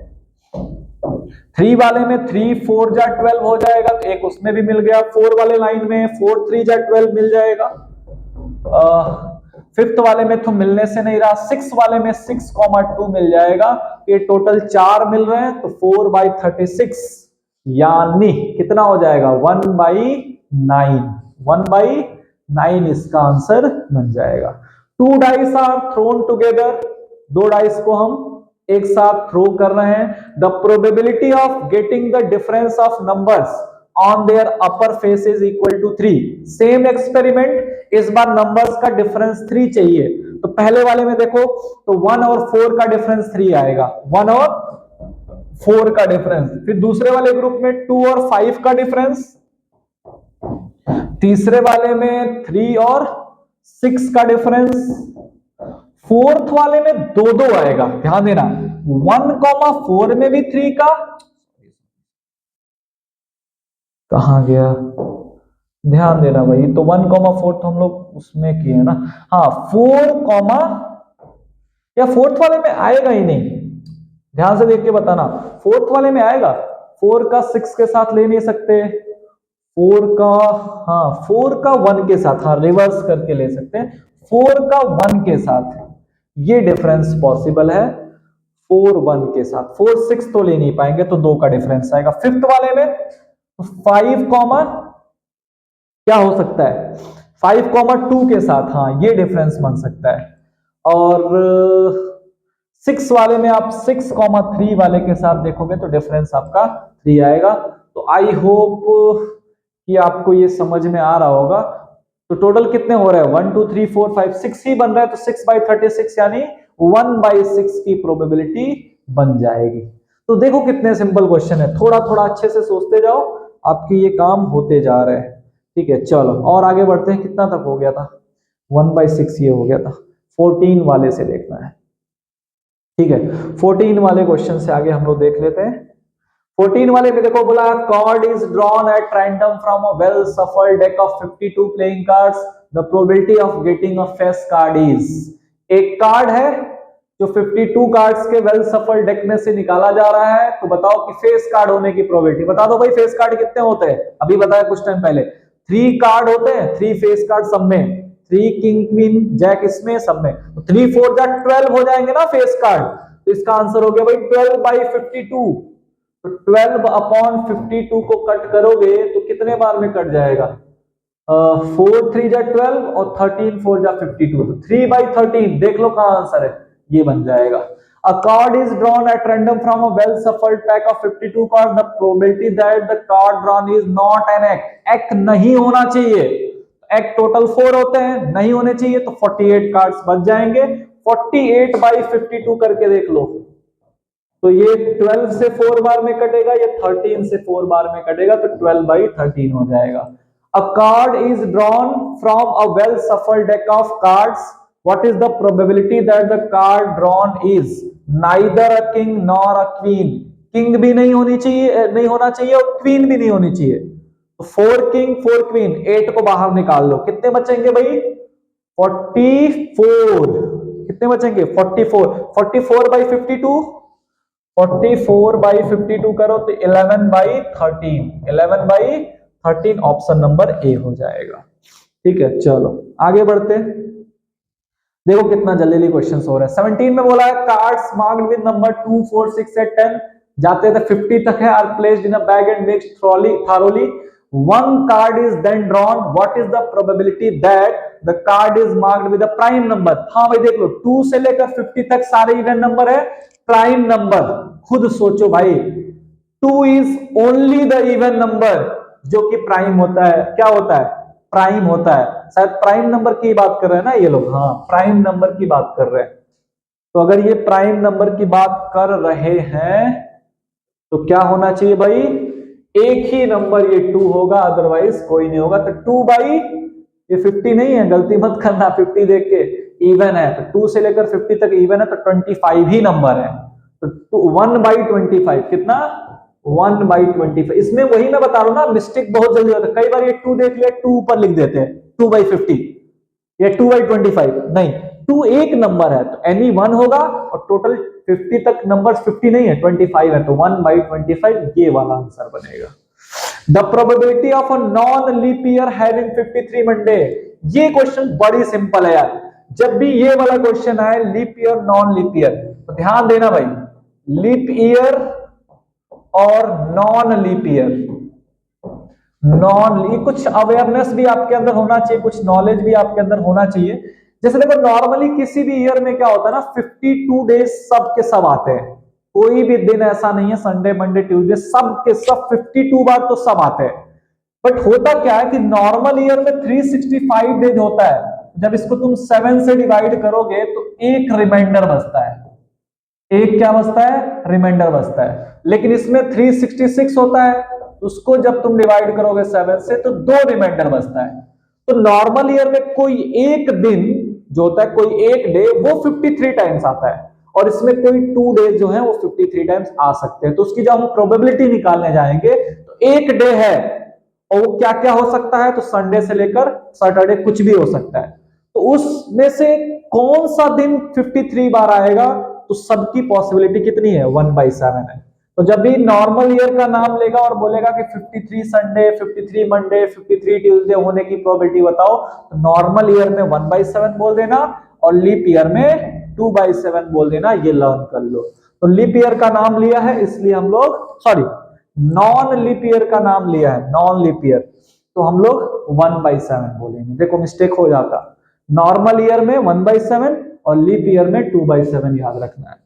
3 वाले में 3 4 जा 12 हो जाएगा, तो एक उसमें भी मिल गया। 4 वाले लाइन में 4 3 जा 12 मिल जाएगा। 5th वाले में तो मिलने से नहीं रहा। 6 वाले में 6,2 मिल जाएगा। ये टोटल 4 मिल रहे हैं, तो 4/36 यानी कितना हो जाएगा, 1/9। 1/9 इसका आंसर बन जाएगा। 2 dice are thrown together, 2 dice को हम एक साथ थ्रो कर रहे हैं। The probability of getting the difference of numbers on their upper face is equal to 3। Same experiment, इस बार नंबर्स का डिफरेंस 3 चाहिए। तो पहले वाले में देखो तो 1 और 4 का डिफरेंस 3 आएगा, 1 और 4 का डिफरेंस। फिर दूसरे वाले ग्रुप में 2 और 5 का डिफरेंस, तीसरे वाले में 3 और 6 का डिफरेंस, फोर्थ वाले में 2 आएगा। ध्यान देना 1,4 में भी 3 का, कहां गया, ध्यान देना भाई। तो 1,4 तो हम लोग उसमें किए ना, हाँ 4, या फोर्थ वाले में आएगा ही नहीं, ध्यान से देख के बताना। फोर्थ वाले में आएगा, 4 का 6 के साथ ले नहीं सकते, 4 का, हाँ 4 का 1 के साथ, हाँ रिवर्स करके ले सकते हैं, 4 का 1 के साथ ये डिफरेंस पॉसिबल है। 4 1 के साथ 4 6 तो ले नहीं पाएंगे, तो 2 का डिफरेंस आएगा। 5th वाले में 5 कॉमा क्या हो सकता है, 5,2 के साथ, हाँ ये डिफरेंस बन सकता है। और 6 वाले में आप 6,3 वाले के साथ देखोगे तो डिफरेंस आपका 3 आएगा। तो आई होप कि आपको ये समझ में आ रहा होगा। तो टोटल कितने हो रहे हैं, 1 2 3 4 5 6 ही बन रहा है, तो 6/36 यानी 1/6 की प्रोबेबिलिटी बन जाएगी। तो देखो कितने सिंपल क्वेश्चन है, थोड़ा थोड़ा अच्छे से सोचते जाओ, आपकी ये काम होते जा रहे हैं। ठीक है, चलो और आगे बढ़ते हैं। कितना तक हो गया था? 1/6 ये हो गया था। 14 वाले से देखना है। ठीक है, 14 वाले क्वेश्चन से आगे हम लोग देख लेते हैं। 14 वाले में देखो बोला, card is drawn at random from a well shuffled deck of 52 playing cards, the probability of getting a face card is. एक कार्ड है जो 52 कार्ड्स के वेल सफल्ड डेक में से निकाला जा रहा है, तो बताओ कि फेस कार्ड होने की प्रोबेबिलिटी बता दो भाई। फेस कार्ड कितने होते हैं? अभी बताया कुछ टाइम पहले, 3 कार्ड होते हैं, 3 फेस कार्ड सब में, 3 किंग क्वीन जैक इसमें सब में, तो 3 4 जा 12 हो जाएंगे ना फेस कार्ड। तो इसका आंसर हो गया भाई 12/52। तो 12/52 को कट करोगे तो कितने बार में कट जाएगा? 4 3 जा 12 और 13 4 जा 52, तो 3/13। देख लो कहां आंसर है, ये बन जाएगा। A card is drawn at random from a well-shuffled pack of 52 cards. The probability that the card drawn is not an act. Act नहीं होना चाहिए। Act टोटल 4 होते हैं, नहीं होने चाहिए, तो 48 कार्ड्स बच जाएंगे। 48/52 करके देख लो, तो ये 12 से 4 बार में कटेगा, ये 13 से 4 बार में कटेगा, तो 12/13 हो जाएगा। A card is drawn from a well shuffled deck of cards. What is the probability that the card drawn is neither a king nor a queen? King भी नहीं होनी चाहिए, नहीं होना चाहिए, और क्वीन भी नहीं होनी चाहिए। तो 4 किंग 4 क्वीन, 8 को बाहर निकाल लो, कितने बचेंगे भाई? 44। कितने बचेंगे? 44। 44/52, 44/52 करो तो 11/13, 11/13 ऑप्शन नंबर ए हो जाएगा। ठीक है, चलो आगे बढ़ते हैं। देखो कितना जल्दी क्वेश्चन हो रहा है। 17 में बोला है, कार्ड्स मार्क्ड विद नंबर 2 4 6 8 10 जाते थे 50 तक है, are placed in a bag and mixed thoroughly. One card is then drawn. What is the probability that the card is marked with a prime number? हाँ भाई देख लो, 2 से लेकर 50 तक सारे इवन नंबर है, प्राइम नंबर। खुद सोचो भाई, 2 is only the even number जो कि प्राइम होता है। क्या होता है? प्राइम होता है। शायद प्राइम नंबर की बात कर रहे हैं ना ये लोग, हाँ प्राइम नंबर की बात कर रहे हैं। तो अगर ये प्राइम नंबर की बात कर रहे हैं तो क्या होना चाहिए भाई? एक ही नंबर ये 2 होगा, अदरवाइज कोई नहीं होगा। तो 2 ये 50 नहीं है, गलती मत करना, 50 देख के इवन है, तो 2 से लेकर 50 तक इवन है, तो 25 ही नंबर है। तो 1/25 कितना? 1/25। इसमें वही मैं बता रहा हूं ना, मिस्टेक बहुत जल्दी होता है। कई बार ये 2 देख लिया, 2 ऊपर लिख देते हैं, 2/50 या 2/25, नहीं, 2 एक नंबर है, तो एनी 1 होगा, और टोटल 50 तक नंबर 50 नहीं है, 25 है, तो 1/25 ये वाला आंसर बनेगा। The probability of a non leap year having 53 Monday. ये क्वेश्चन बड़ी सिंपल है यार। जब भी ये वाला क्वेश्चन आए, leap year non leap year, तो ध्यान देना भाई, लीप ईयर और नॉन लीप ईयर, कुछ अवेयरनेस भी आपके अंदर होना चाहिए, कुछ नॉलेज भी आपके अंदर होना चाहिए। जैसे देखो, नॉर्मली किसी भी ईयर में क्या होता है ना, 52 डेज सब के सब आते हैं। कोई भी दिन ऐसा नहीं है, संडे मंडे ट्यूसडे सब के सब 52 बार तो सब आते हैं। बट होता क्या है कि नॉर्मल ईयर में 365 डेज होता है। जब इसको तुम 7 से डिवाइड करोगे तो एक रिमाइंडर बचता है। एक क्या बचता है? रिमाइंडर बचता है। लेकिन इसमें 366 होता है, उसको जब तुम डिवाइड करोगे 7 से तो 2 रिमाइंडर बचता है। तो नॉर्मल ईयर में कोई एक दिन जो होता है, कोई एक डे, वो 53 टाइम्स आता है, और इसमें कोई 2 डेज जो है वो 53 टाइम्स आ सकते हैं। तो उसकी जब हम प्रोबेबिलिटी निकालने जाएंगे तो एक डे है, और वो क्या क्या हो सकता है, तो संडे से लेकर सैटरडे कुछ भी हो सकता है। तो उसमें से कौन सा दिन 53 बार आएगा, तो सबकी पॉसिबिलिटी कितनी है? 1/7 है। तो जब भी नॉर्मल ईयर का नाम लेगा और बोलेगा कि 53 संडे, 53 मंडे, 53 ट्यूसडे होने की प्रोबेबिलिटी बताओ, तो नॉर्मल ईयर में 1/7 बोल देना, और लीप ईयर में 2/7 बोल देना। ये लर्न कर लो। तो लीप ईयर का नाम लिया है, इसलिए हम लोग, सॉरी, नॉन लीप ईयर का नाम लिया है, नॉन लीप ईयर, तो हम लोग 1/7 बोलेंगे। देखो मिस्टेक हो जाता, नॉर्मल ईयर में 1/7 और लीप ईयर में 2/7 याद रखना है।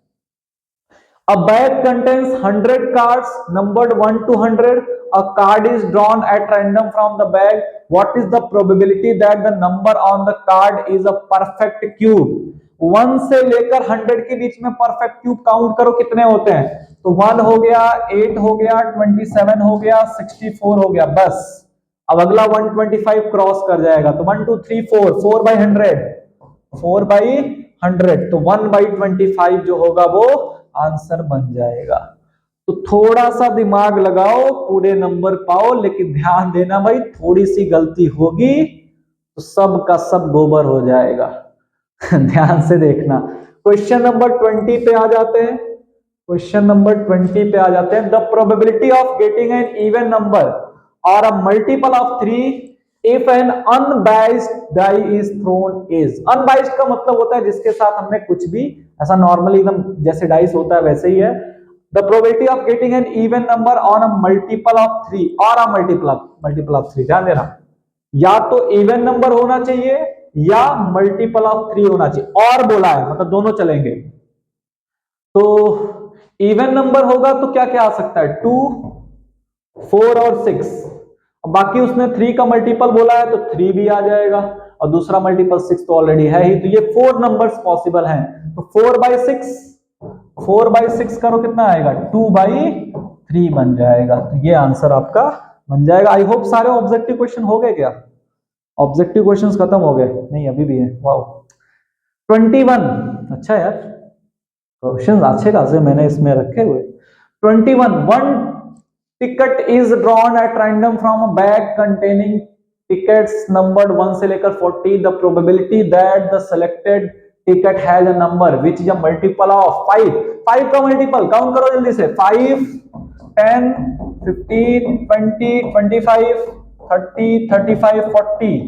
A bag contains 100 cards numbered 1 to 100. A card is drawn at random from the bag. What is the probability that the number on the card is a perfect cube? 1 से लेकर 100 के बीच में perfect cube count करो कितने होते हैं। तो 1 हो गया, 8 हो गया, 27 हो गया, 64 हो गया, बस। अब अगला 125 क्रॉस कर जाएगा तो 1 2 3 4, 4 बाई 100, 4 बाई 100, तो 1 बाई 25 जो होगा वो आंसर बन जाएगा। तो थोड़ा सा दिमाग लगाओ, पूरे नंबर पाओ, लेकिन ध्यान देना भाई, थोड़ी सी गलती होगी तो सब का सब गोबर हो जाएगा। ध्यान से देखना। क्वेश्चन नंबर 20 पे आ जाते हैं। क्वेश्चन नंबर 20 पे आ जाते हैं। The probability of getting an even number और a multiple of 3 if an unbiased die is thrown is. Unbiased का मतलब होता है जिसके साथ हमने कुछ भी ऐसा नॉर्मली एकदम जैसे डाइस होता है वैसे ही है। The probability of getting an even number on a multiple of 3 और अ मल्टीपल ऑफ 3, ध्यान देना, या तो इवन नंबर होना चाहिए या मल्टीपल ऑफ 3 होना चाहिए, और बोला है मतलब दोनों चलेंगे। तो इवन नंबर होगा तो क्या क्या आ सकता है, 2, 4 और 6। बाकी उसने 3 का मल्टीपल बोला है तो 3 भी आ जाएगा, और दूसरा मल्टीपल 6 तो ऑलरेडी है ही, तो ये 4 नंबर्स पॉसिबल हैं। तो 4 बाई 6, 4 बाई 6 करो कितना आएगा, 2 बाई 3 बन जाएगा। तो ये आंसर आपका बन जाएगा। आई होप सारे ऑब्जेक्टिव क्वेश्चन हो गए क्या? ऑब्जेक्टिव क्वेश्चंस खत्म हो गए? नहीं अभी भी है। वाओ 21, अच्छा यार क्वेश्चन अच्छे खासे मैंने इसमें रखे हुए। 21, one ticket is drawn at random from a bag containing tickets numbered 1 से लेकर 40। The probability that the selected ticket has a number which is a multiple of 5। 5 का मल्टीपल काउंट करो जल्दी से, 5, 10, 15, 20, 25, 30, 35, 40,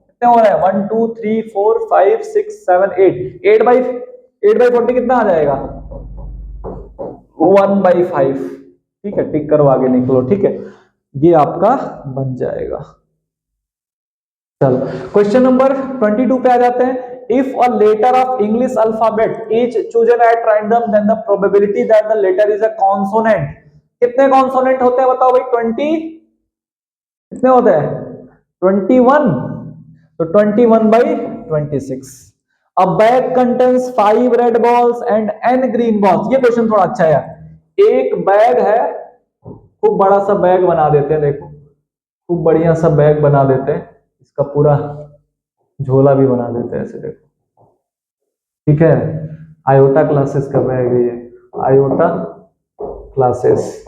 कितने हो रहे हैं, 1 2 3 4 5 6 7 8, 8 बाई 40 कितना आ जाएगा, 1/5। ठीक है, टिक करो आगे निकलो। ठीक है, ये आपका बन जाएगा। चलो क्वेश्चन नंबर 22 पे आ जाते हैं। If a letter of English alphabet is chosen at random then the probability that the letter is a consonant. कितने कॉन्सोनेंट होते हैं बताओ भाई, 20 कितने होते हैं, 21, तो 21/26। A bag contains 5 red balls and n green balls। ये क्वेश्चन थोड़ा अच्छा है। एक बैग है, खूब बड़ा सा बैग बना देते हैं, देखो खूब बढ़िया सा बैग बना देते हैं, इसका पूरा झोला भी बना देते हैं ऐसे, देखो ठीक है। आयोटा क्लासेस का बैग है ये, आयोटा क्लासेस,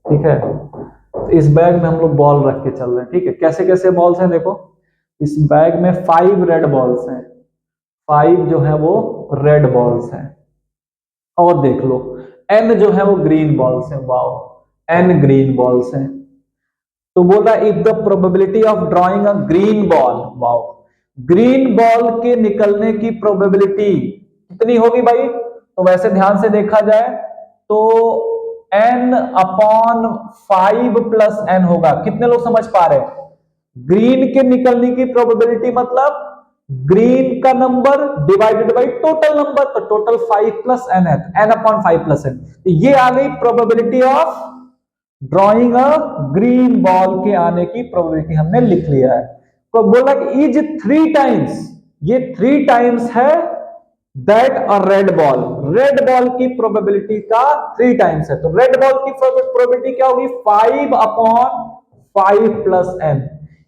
ठीक है। तो इस बैग में हम लोग बॉल रख के चल रहे हैं, ठीक है। कैसे कैसे बॉल्स हैं देखो, इस बैग में 5 रेड बॉल्स हैं, 5 जो है वो रेड बॉल्स हैं, और देख लो n जो है वो ग्रीन बॉल्स हैं, वाओ n ग्रीन बॉल्स हैं। तो बोल रहा है if the probability of drawing a green ball, wow green ball के निकलने की प्रोबेबिलिटी कितनी होगी भाई, तो वैसे ध्यान से देखा जाए तो n/5 + n होगा। कितने लोग समझ पा रहे हैं, ग्रीन के निकलने की प्रोबेबिलिटी मतलब ग्रीन का number divided by total number, तो टोटल 5 + n है, n/5 + n। ये आ गई probability of drawing a green ball के आने की प्रोबेबिलिटी हमने लिख लिया है। तो बोला कि इज 3 टाइम्स, ये 3 टाइम्स है that a red ball, red ball की प्रोबेबिलिटी का 3 टाइम्स है। तो रेड बॉल की प्रोबेबिलिटी क्या होगी, 5/5 + n।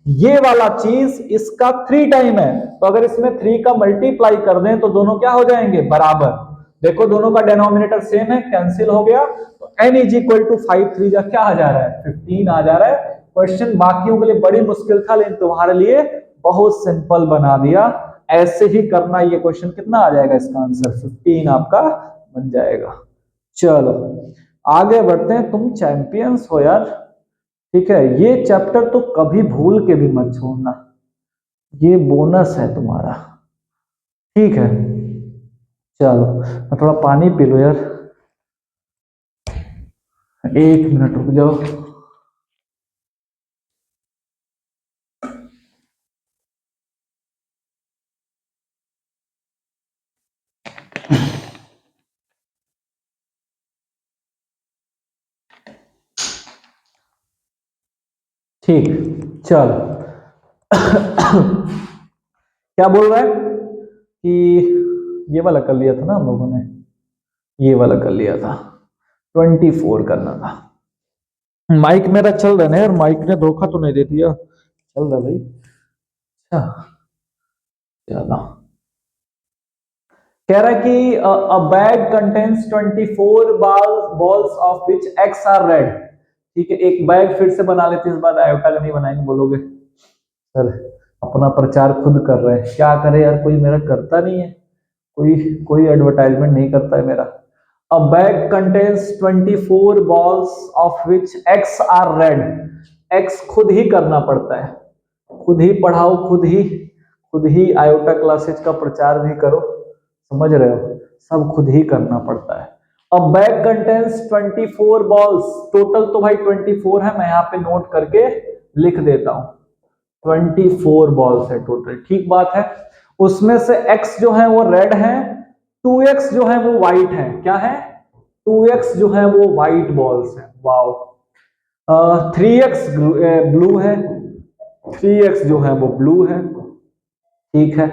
ये वाला चीज इसका 3 टाइम है, तो अगर इसमें 3 का मल्टीप्लाई कर दें तो दोनों क्या हो जाएंगे, बराबर। देखो दोनों का डिनोमिनेटर सेम है, कैंसिल हो गया, तो n = 5 3 जा क्या आ जा रहा है, 15 आ जा रहा है। क्वेश्चन बाकियों के लिए बड़ी मुश्किल था, लेकिन तुम्हारे लिए बहुत सिंपल बना दिया। ऐसे ही करना, ये क्वेश्चन कितना आ जाएगा, इसका आंसर 15 आपका बन जाएगा। चलो आगे बढ़ते हैं, तुम चैंपियंस हो यार, ठीक है। ये चैप्टर तो कभी भूल के भी मत छोड़ना, ये बोनस है तुम्हारा, ठीक है। चलो मैं थोड़ा पानी पी लो यार, 1 मिनट रुक जाओ। ठीक, चलो क्या बोल रहा है कि ये वाला कर लिया था ना हम लोगों ने, ये वाला कर लिया था, 24 करना था। माइक मेरा चल रहा है यार, माइक ने धोखा तो नहीं दे दिया, चल रहा भाई। अच्छा चलो, कह रहा है कि a bag contains 24 balls of which X are red. ठीक है, एक बैग फिर से बना लेते हैं, इस बार आयोटा का नहीं बनाएंगे। बोलोगे सर अपना प्रचार खुद कर रहे हैं, क्या करे यार, कोई मेरा करता नहीं है, कोई कोई एडवर्टाइजमेंट नहीं करता है मेरा। A bag contains 24 balls of which X are red. X खुद ही करना पड़ता है, खुद ही पढ़ाओ, खुद ही आयोटा क्लासेज का प्रचार भी करो, समझ रहे हो, सब खुद ही करना पड़ता है। अब बैग कंटेन्स 24 balls, टोटल तो भाई 24 है, मैं यहाँ पे नोट करके लिख देता हूं, 24 balls है टोटल, ठीक बात है। उसमें से x जो है वो रेड है, 2x जो है वो व्हाइट है, क्या है, 2x जो है वो व्हाइट बॉल्स है, वाओ। 3x ब्लू है, 3x जो है वो ब्लू है, ठीक है।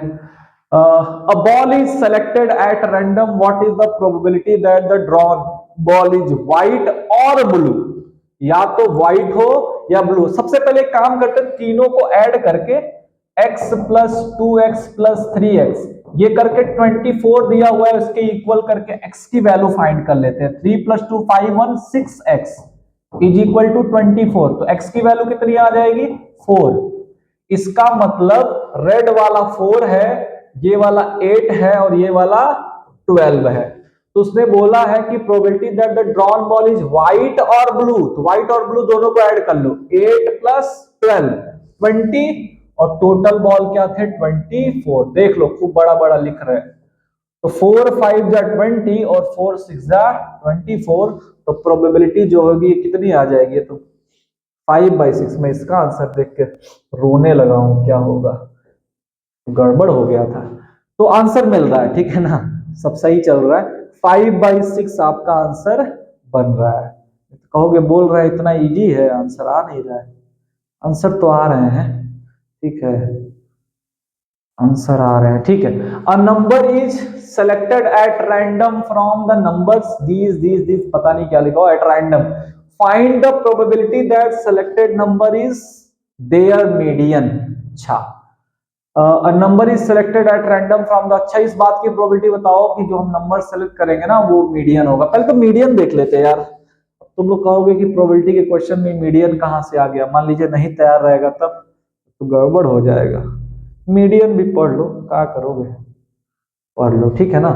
A ball is selected at random. What is the probability that the drawn ball is white or blue? या तो व्हाइट हो या ब्लू। सबसे पहले काम करते हैं, तीनों को ऐड करके x plus 2x plus 3x ये करके 24 दिया हुआ है, उसके इक्वल करके x की वैल्यू फाइंड कर लेते हैं। 3 plus 2 5 1 6x is equal to 24, तो x की वैल्यू कितनी आ जाएगी 4। इसका मतलब रेड वाला 4 है, ये वाला 8 है और ये वाला 12 है। तो उसने बोला है कि probability that the drawn ball is white और ब्लू, तो व्हाइट और ब्लू दोनों को ऐड कर लो, 8 प्लस 12 20, और टोटल बॉल क्या थे 24। देख लो खूब बड़ा बड़ा लिख रहे हैं, तो 4 5 जा 20 और 4 6 जा 24, तो प्रोबेबिलिटी जो होगी कितनी आ जाएगी, तो 5/6। मैं इसका आंसर देख के रोने लगा हूं, क्या होगा, गड़बड़ हो गया था। तो आंसर मिल रहा है, ठीक है ना, सब सही चल रहा है, 5/6 आपका आंसर बन रहा है। कहोगे बोल रहा है इतना इजी है, आंसर आ नहीं रहा है, आंसर तो आ रहे हैं, ठीक है, आंसर आ रहे हैं, ठीक है। A number is selected at random from the numbers these पता नहीं क्या लिखा हो, at random find the probability that selected number is their median. अच्छा, number is selected at random from the, अच्छा इस बात की प्रोबेबिलिटी बताओ कि जो हम नंबर सेलेक्ट करेंगे ना वो मीडियन होगा। पहले तो मीडियन देख लेते हैं यार, तुम लोग कहोगे कि प्रोबेबिलिटी के क्वेश्चन में मीडियन कहां से आ गया, मान लीजिए नहीं तैयार रहेगा तब तो गड़बड़ हो जाएगा। मीडियन भी पढ़ लो, क्या करोगे, पढ़ लो, ठीक है ना।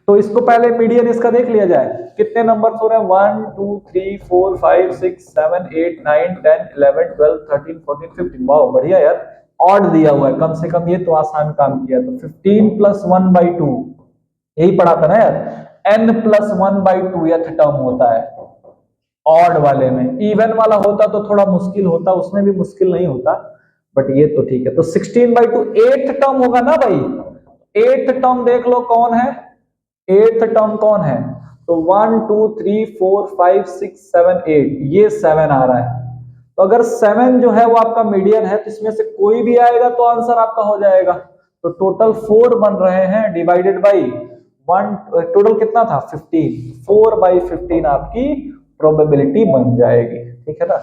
तो इसको पहले मीडियन इसका देख लिया जाए, कितने नंबर हो रहे हैं, 1 2 3 4 5 6 7 8 9 10 11 12 13 14 15, वाह बढ़िया यार, ऑड दिया हुआ है, कम से कम ये तो आसान काम किया। तो 15 प्लस 1/2, यही पढ़ा था ना यार, n प्लस 1/2 यथ टर्म होता है ऑड वाले में। इवन वाला होता तो थोड़ा मुश्किल होता, उसमें भी मुश्किल नहीं होता, बट ये तो ठीक है। तो 16/2 8th टर्म होगा ना भाई, 8th टर्म देख लो कौन है, 8th टर्म कौन है, तो 1 2 3 4 5 6 7 8, ये 7 आ रहा है। तो अगर 7 जो है वो आपका मीडियन है, तो इसमें से कोई भी आएगा तो आंसर आपका हो जाएगा। तो टोटल 4 बन रहे हैं, डिवाइडेड बाई 1, टोटल कितना था 15, 4/15 आपकी प्रोबेबिलिटी बन जाएगी, ठीक है ना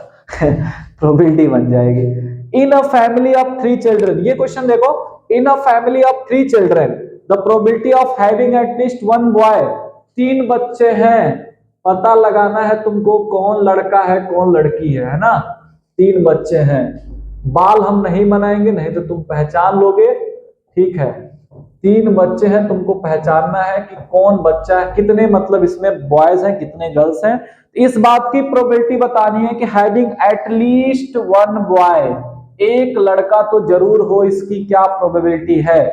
प्रोबेबिलिटी बन जाएगी। In a family of 3 children, ये क्वेश्चन देखो, in a family of 3 children the probability of having at least 1 boy, 3 बच्चे हैं, पता लगाना है तुमको कौन लड़का है कौन लड़की है ना। 3 बच्चे हैं, बाल हम नहीं बनाएंगे, नहीं तो तुम पहचान लोगे, ठीक है। 3 बच्चे हैं, तुमको पहचानना है कि कौन बच्चा है, कितने मतलब इसमें बॉयज हैं कितने गर्ल्स हैं। इस बात की प्रोबेबिलिटी बतानी है कि हैविंग एटलीस्ट 1 बॉय, एक लड़का तो जरूर हो, इसकी क्या प्रोबेबिलिटी है।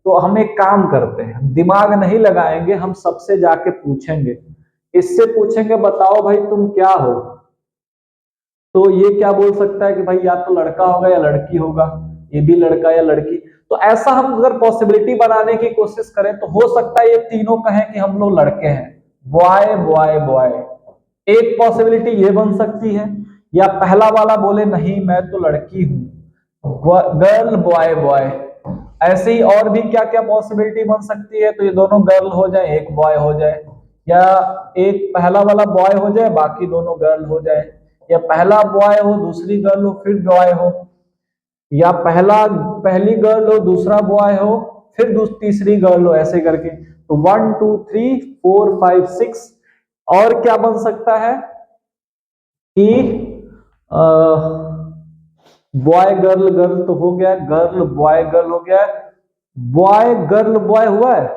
तो हम एक काम करते हैं, दिमाग नहीं लगाएंगे, हम सबसे जाके पूछेंगे, इससे पूछेंगे बताओ भाई तुम क्या हो, तो ये क्या बोल सकता है कि भाई या तो लड़का होगा या लड़की होगा, ये भी लड़का या लड़की। तो ऐसा हम अगर पॉसिबिलिटी बनाने की कोशिश करें तो हो सकता है ये तीनों कहें कि हम लोग लड़के हैं, बॉय बॉय बॉय, एक पॉसिबिलिटी ये बन सकती है। या पहला वाला बोले नहीं मैं तो लड़की हूं, गर्ल बॉय बॉय, ऐसे ही और भी क्या क्या पॉसिबिलिटी बन सकती है, तो ये दोनों गर्ल हो जाए एक बॉय हो जाए, या एक पहला वाला बॉय हो जाए बाकी दोनों गर्ल हो जाए, या पहला बॉय हो दूसरी गर्ल हो फिर बॉय हो, या पहली गर्ल हो दूसरा बॉय हो फिर तीसरी गर्ल हो, ऐसे करके। तो 1 2 3 4 5 6। और क्या बन सकता है कि बॉय गर्ल गर्ल तो हो गया, गर्ल बॉय गर्ल हो गया, बॉय गर्ल बॉय हुआ है,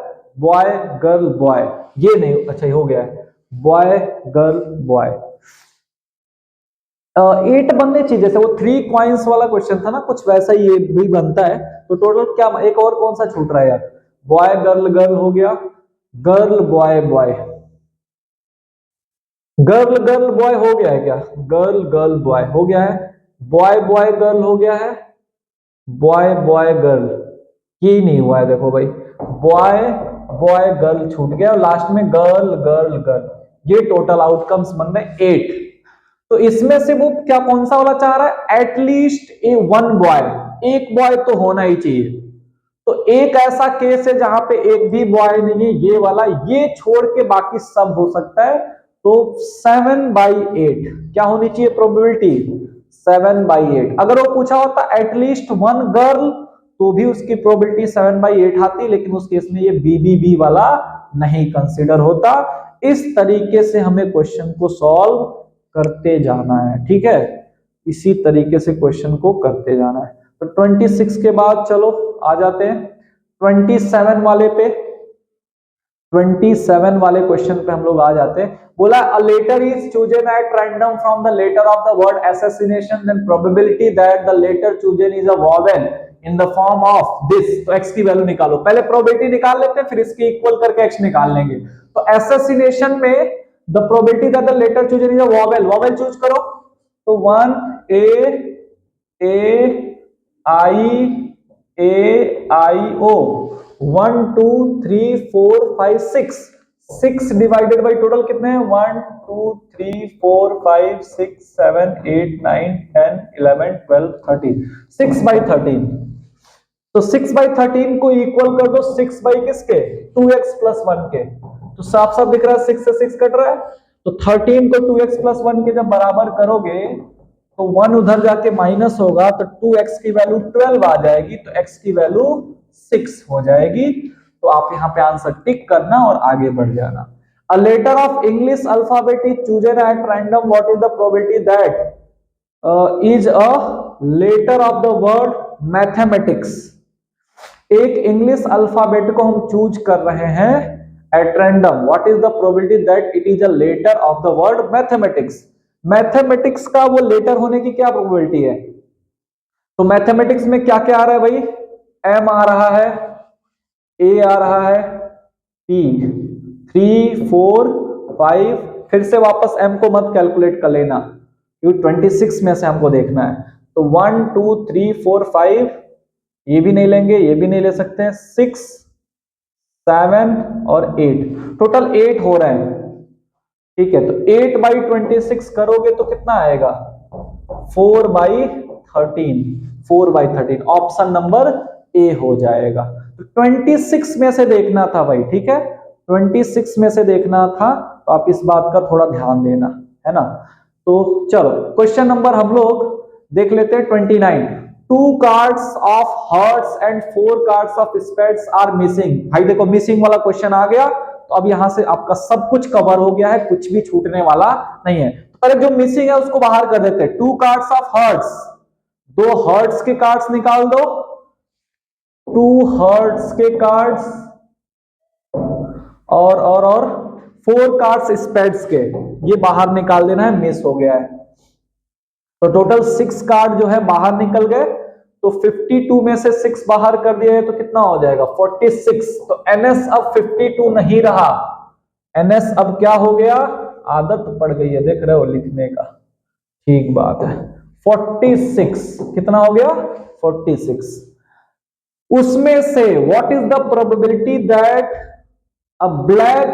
बॉय गर्ल बॉय ये नहीं, अच्छा ये हो गया है बॉय गर्ल बॉय। 8 बनने चाहिए, जैसे वो 3 कॉइन्स वाला क्वेश्चन था ना, कुछ वैसा ही ये भी बनता है। तो टोटल क्या, एक और कौन सा छूट रहा है यार, बॉय गर्ल गर्ल हो गया, girl boy boy, girl girl boy हो गया है क्या, गर्ल गर्ल बॉय हो गया है, बॉय बॉय गर्ल हो गया है, बॉय बॉय गर्ल ये नहीं हुआ है, देखो भाई बॉय बॉय गर्ल छूट गया और लास्ट में गर्ल गर्ल गर्ल। ये टोटल आउटकम्स बन रहे 8। तो इसमें से वो क्या कौन सा वाला चाह रहा है, एटलीस्ट ए वन बॉय, एक बॉय तो होना ही चाहिए। तो एक ऐसा केस है जहां पे एक भी बॉय नहीं है, ये वाला, ये छोड़ के बाकी सब हो सकता है। तो 7/8 क्या होनी चाहिए प्रोबेबिलिटी, 7/8। अगर वो पूछा होता एटलीस्ट वन गर्ल तो भी उसकी प्रोबेबिलिटी 7/8 आती, लेकिन उस केस में ये बीबीबी वाला नहीं कंसिडर होता। इस तरीके से हमें क्वेश्चन को सॉल्व करते जाना है, ठीक है, इसी तरीके से क्वेश्चन को करते जाना है। तो 26 के बाद चलो आ जाते हैं 27 वाले पे। 27 वाले क्वेश्चन पे हम लोग आ जाते हैं। बोला a letter is chosen at random from the letter of the word assassination, then probability that the letter chosen is a vowel in the form of this. तो एक्स की वैल्यू निकालो, पहले प्रोबेबिलिटी निकाल लेते हैं फिर इसके इक्वल करके एक्स निकाल लेंगे। तो असैसिनेशन में the probability that the letter chosen is a vowel, vowel choose करो। तो 1 A I O, 1 2 3 4 5 6, 6 divided by total कितने हैं 1 2 3 4 5 6 7 8 9 10 11 12 13, 6/13। तो 6/13 को इक्वल कर दो 6 बाई किसके, 2x+1 के। तो साफ साफ दिख रहा है 6 से 6 कट रहा है। तो 13 को 2x+1 के जब बराबर करोगे तो 1 उधर जाके माइनस होगा, तो 2x की वैल्यू 12 आ जाएगी, तो x की वैल्यू 6 हो जाएगी। तो आप यहां पे आंसर टिक करना और आगे बढ़ जाना। A letter of English alphabet is chosen at random. What is the probability that is a letter of the word mathematics? एक इंग्लिश अल्फाबेट को हम चूज कर रहे हैं at random, what is the probability that it is a letter of the word mathematics. Mathematics का वो letter होने की क्या प्रोबेबिलिटी है। तो मैथमेटिक्स में क्या क्या आ रहा है भाई, एम आ रहा है, ए आ रहा है, टी, 3 4 5, फिर से वापस एम को मत कैलकुलेट कर लेना क्योंकि 26 में से हमको देखना है। तो 1 2 3 4 5 ये भी नहीं लेंगे, ये भी नहीं ले सकते हैं, 6 7 और 8, टोटल 8 हो रहे हैं, ठीक है। तो 8/26 करोगे तो कितना आएगा 4/13, 4/13 ऑप्शन नंबर ए हो जाएगा। तो 26 में से देखना था भाई, ठीक है, 26 में से देखना था, तो आप इस बात का थोड़ा ध्यान देना है ना। तो चलो क्वेश्चन नंबर हम लोग देख लेते हैं 29। 2 cards of hearts and 4 cards of spades are missing. भाई देखो मिसिंग वाला क्वेश्चन आ गया, तो अब यहां से आपका सब कुछ कवर हो गया है, कुछ भी छूटने वाला नहीं है। तो पहले जो मिसिंग है उसको बाहर कर देते हैं। 2 कार्ड्स ऑफ हार्ट्स, 2 हार्ट्स के कार्ड्स निकाल दो, 2 हार्ट्स के कार्ड्स, और 4 कार्ड्स स्पेड्स के, ये बाहर निकाल देना है, मिस हो गया है। तो टोटल 6 कार्ड जो है बाहर निकल गए। तो 52 में से 6 बाहर कर दिए तो कितना हो जाएगा 46। तो NS अब 52 नहीं रहा, NS अब क्या हो गया, आदत पड़ गई है देख रहे हो लिखने का, ठीक बात है, 46 कितना हो गया 46। उसमें से what is the probability that a black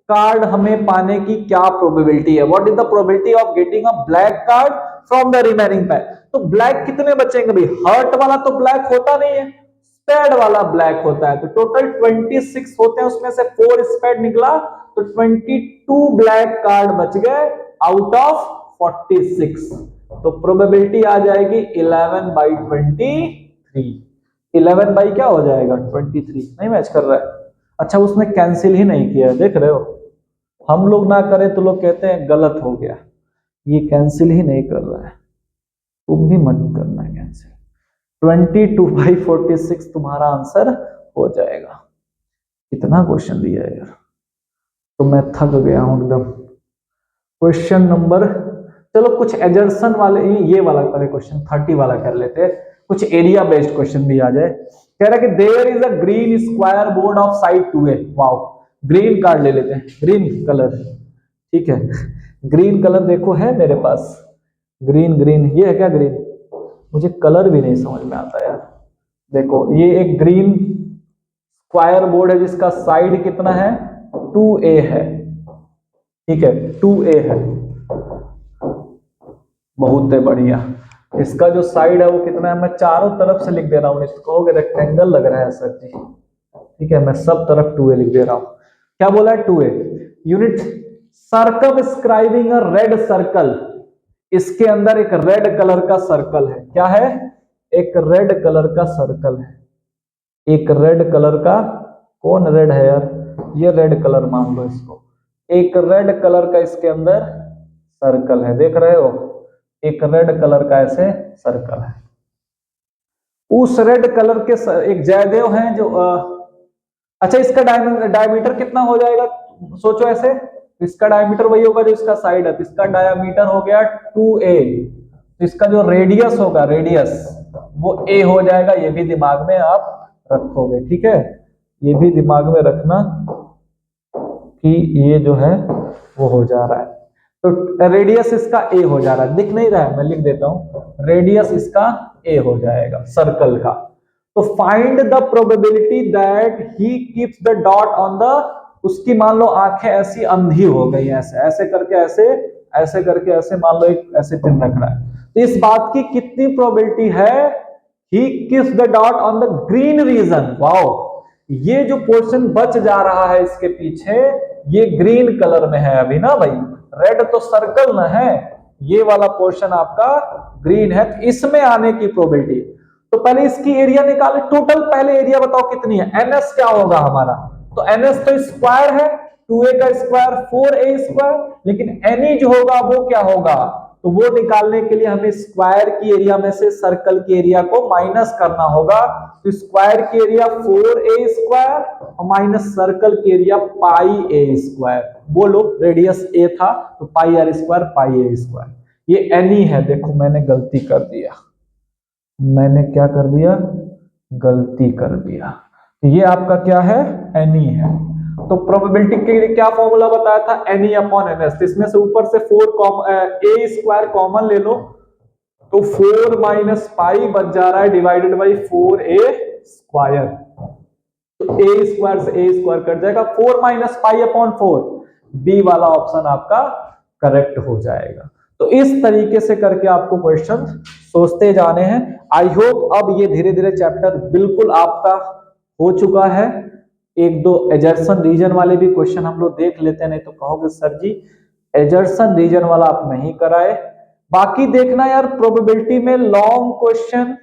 card हमें पाने की क्या प्रोबेबिलिटी है, what is the probability of getting a black card from the remaining pack. तो ब्लैक कितने बचेंगे भाई, हर्ट वाला तो ब्लैक होता नहीं है, स्पेड वाला ब्लैक होता है। तो टोटल 26 होते हैं, उसमें से 4 स्पेड निकला, तो 22 ब्लैक कार्ड बच गए आउट ऑफ 46। तो प्रोबेबिलिटी आ जाएगी 11/23। 11 बाई क्या हो जाएगा 23, नहीं मैच कर रहा है। अच्छा उसने कैंसिल ही नहीं किया, देख रहे हो, हम लोग ना करें तो लोग कहते हैं गलत हो गया, ये कैंसिल ही नहीं कर रहा है, तुम भी मत करना कैंसिल। 22/46 तुम्हारा आंसर हो जाएगा। कितना क्वेश्चन दिया है यार, तो मैं थक गया हूं एकदम। क्वेश्चन नंबर, चलो कुछ एजर्सन वाले, ये वाला पहले क्वेश्चन 30 वाला कर लेते हैं, कुछ एरिया बेस्ड क्वेश्चन भी आ जाए। कह रहा है कि there is a green square board of side 2a। Wow, green card ले लेते हैं, ग्रीन कलर, ठीक है। ग्रीन कलर देखो है मेरे पास, ग्रीन ग्रीन ये है क्या ग्रीन, मुझे कलर भी नहीं समझ में आता यार। देखो ये एक ग्रीन स्क्वायर बोर्ड है जिसका साइड कितना है 2a है, ठीक है 2a है, बहुत है बढ़िया। इसका जो साइड है वो कितना है, मैं चारों तरफ से लिख दे रहा हूं, इसको कहोगे रेक्टेंगल लग रहा है सर जी, ठीक है मैं सब तरफ 2a लिख दे रहा हूं। क्या बोला है 2a यूनिट सर्कमस्क्राइबिंग अ रेड सर्कल, इसके अंदर एक रेड कलर का सर्कल है, क्या है, एक रेड कलर का सर्कल है, एक रेड कलर का, कौन रेड है यार, ये रेड कलर मान लो इसको, एक रेड कलर का इसके अंदर सर्कल है, देख रहे हो, एक रेड कलर का ऐसे सर्कल है। उस रेड कलर के एक जयदेव हैं जो अच्छा इसका डायमीटर कितना हो जाएगा, सोचो ऐसे, इसका डायमीटर वही होगा जो इसका साइड है, तो इसका डायमीटर हो गया 2a, तो इसका जो रेडियस होगा, रेडियस वो a हो जाएगा, ये भी दिमाग में आप रखोगे, ठीक है, ये भी दिमाग में रखना कि ये जो है वो हो जा रहा है। तो रेडियस इसका a हो जा रहा है, दिख नहीं रहा है, मैं लिख देता हूं, रेडियस इसका a हो जाएगा सर्कल का। तो find the probability that he keeps the dot on the, उसकी मान लो आंखें ऐसी अंधी हो गई, ऐसे ऐसे करके ऐसे ऐसे करके ऐसे, मान लो एक ऐसे चिन्ह रख रहा है, तो इस बात की कितनी प्रोबेबिलिटी है, he keeps the dot on the green region. Wow, ये जो पोर्शन बच जा रहा है इसके पीछे, ये ग्रीन कलर में है अभी ना भाई, रेड तो सर्कल ना है, ये वाला पोर्शन आपका ग्रीन है, तो इसमें आने की प्रोबेबिलिटी। तो पहले इसकी एरिया निकाले, टोटल पहले एरिया बताओ कितनी है, एनएस क्या होगा हमारा, तो एनएस तो स्क्वायर है, 2a का स्क्वायर 4a स्क्वायर, लेकिन एनी जो होगा वो क्या होगा, तो वो निकालने के लिए हमें स्क्वायर की एरिया में से सर्कल की एरिया को माइनस करना होगा। तो स्क्वायर की एरिया 4a स्क्वायर और माइनस सर्कल की एरिया पाई a स्क्वायर, बोलो रेडियस a था तो pi r square pi a square, ये एनी है। देखो मैंने गलती कर दिया, मैंने क्या कर दिया, गलती कर दिया, तो ये आपका क्या है एनी है। तो प्रोबेबिलिटी के लिए क्या फॉर्मूला बताया था, एनी अपॉन एनएस, इसमें से ऊपर से 4 a स्क्वायर कॉमन ले लो, तो 4 माइनस पाई बच जा रहा है डिवाइडेड बाई 4a स्क्वायर, तो a स्क्वायर से a स्क्वायर कट जाएगा, 4 माइनस पाई अपॉन 4, बी वाला ऑप्शन आपका करेक्ट हो जाएगा। तो इस तरीके से करके आपको क्वेश्चन सोचते जाने हैं। आई होप अब ये धीरे धीरे चैप्टर बिल्कुल आपका हो चुका है। एक दो एजर्सन रीजन वाले भी क्वेश्चन हम लोग देख लेते हैं, नहीं तो कहोगे सर जी एजर्सन रीजन वाला आप नहीं कराए। बाकी देखना यार, प्रोबेबिलिटी में लॉन्ग क्वेश्चन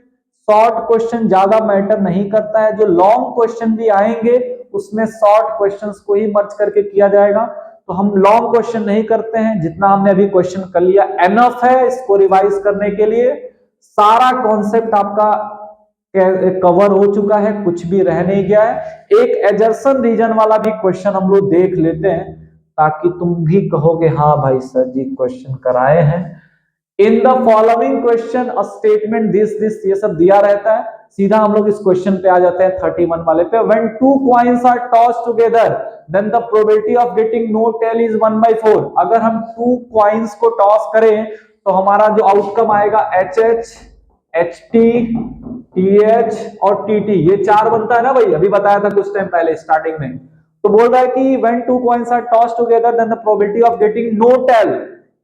शॉर्ट क्वेश्चन ज्यादा मैटर नहीं करता है, जो लॉन्ग क्वेश्चन भी आएंगे उसमें शॉर्ट क्वेश्चंस को ही मर्ज करके किया जाएगा। तो हम लॉन्ग क्वेश्चन नहीं करते हैं, जितना हमने अभी क्वेश्चन कर लिया एनफ है इसको रिवाइज करने के लिए। सारा कॉन्सेप्ट आपका कवर हो चुका है, कुछ भी रह नहीं गया है। एक एजर्सन रीजन वाला भी क्वेश्चन हम लोग देख लेते हैं, ताकि तुम भी कहोगे हाँ भाई सर जी क्वेश्चन कराए हैं। In the following question a statement this ये सब दिया रहता है। सीधा हम लोग इस क्वेश्चन पे आ जाते हैं 31 वाले पे। When 2 coins are tossed together then the probability of getting no tail is 1/4। अगर हम 2 कॉइन्स को टॉस करें तो हमारा जो आउटकम आएगा HH, HT, TH और TT, ये 4 बनता है ना भाई, अभी बताया था कुछ टाइम पहले स्टार्टिंग में। तो बोल रहा है कि when 2 coins are tossed together then the probability of getting no tail,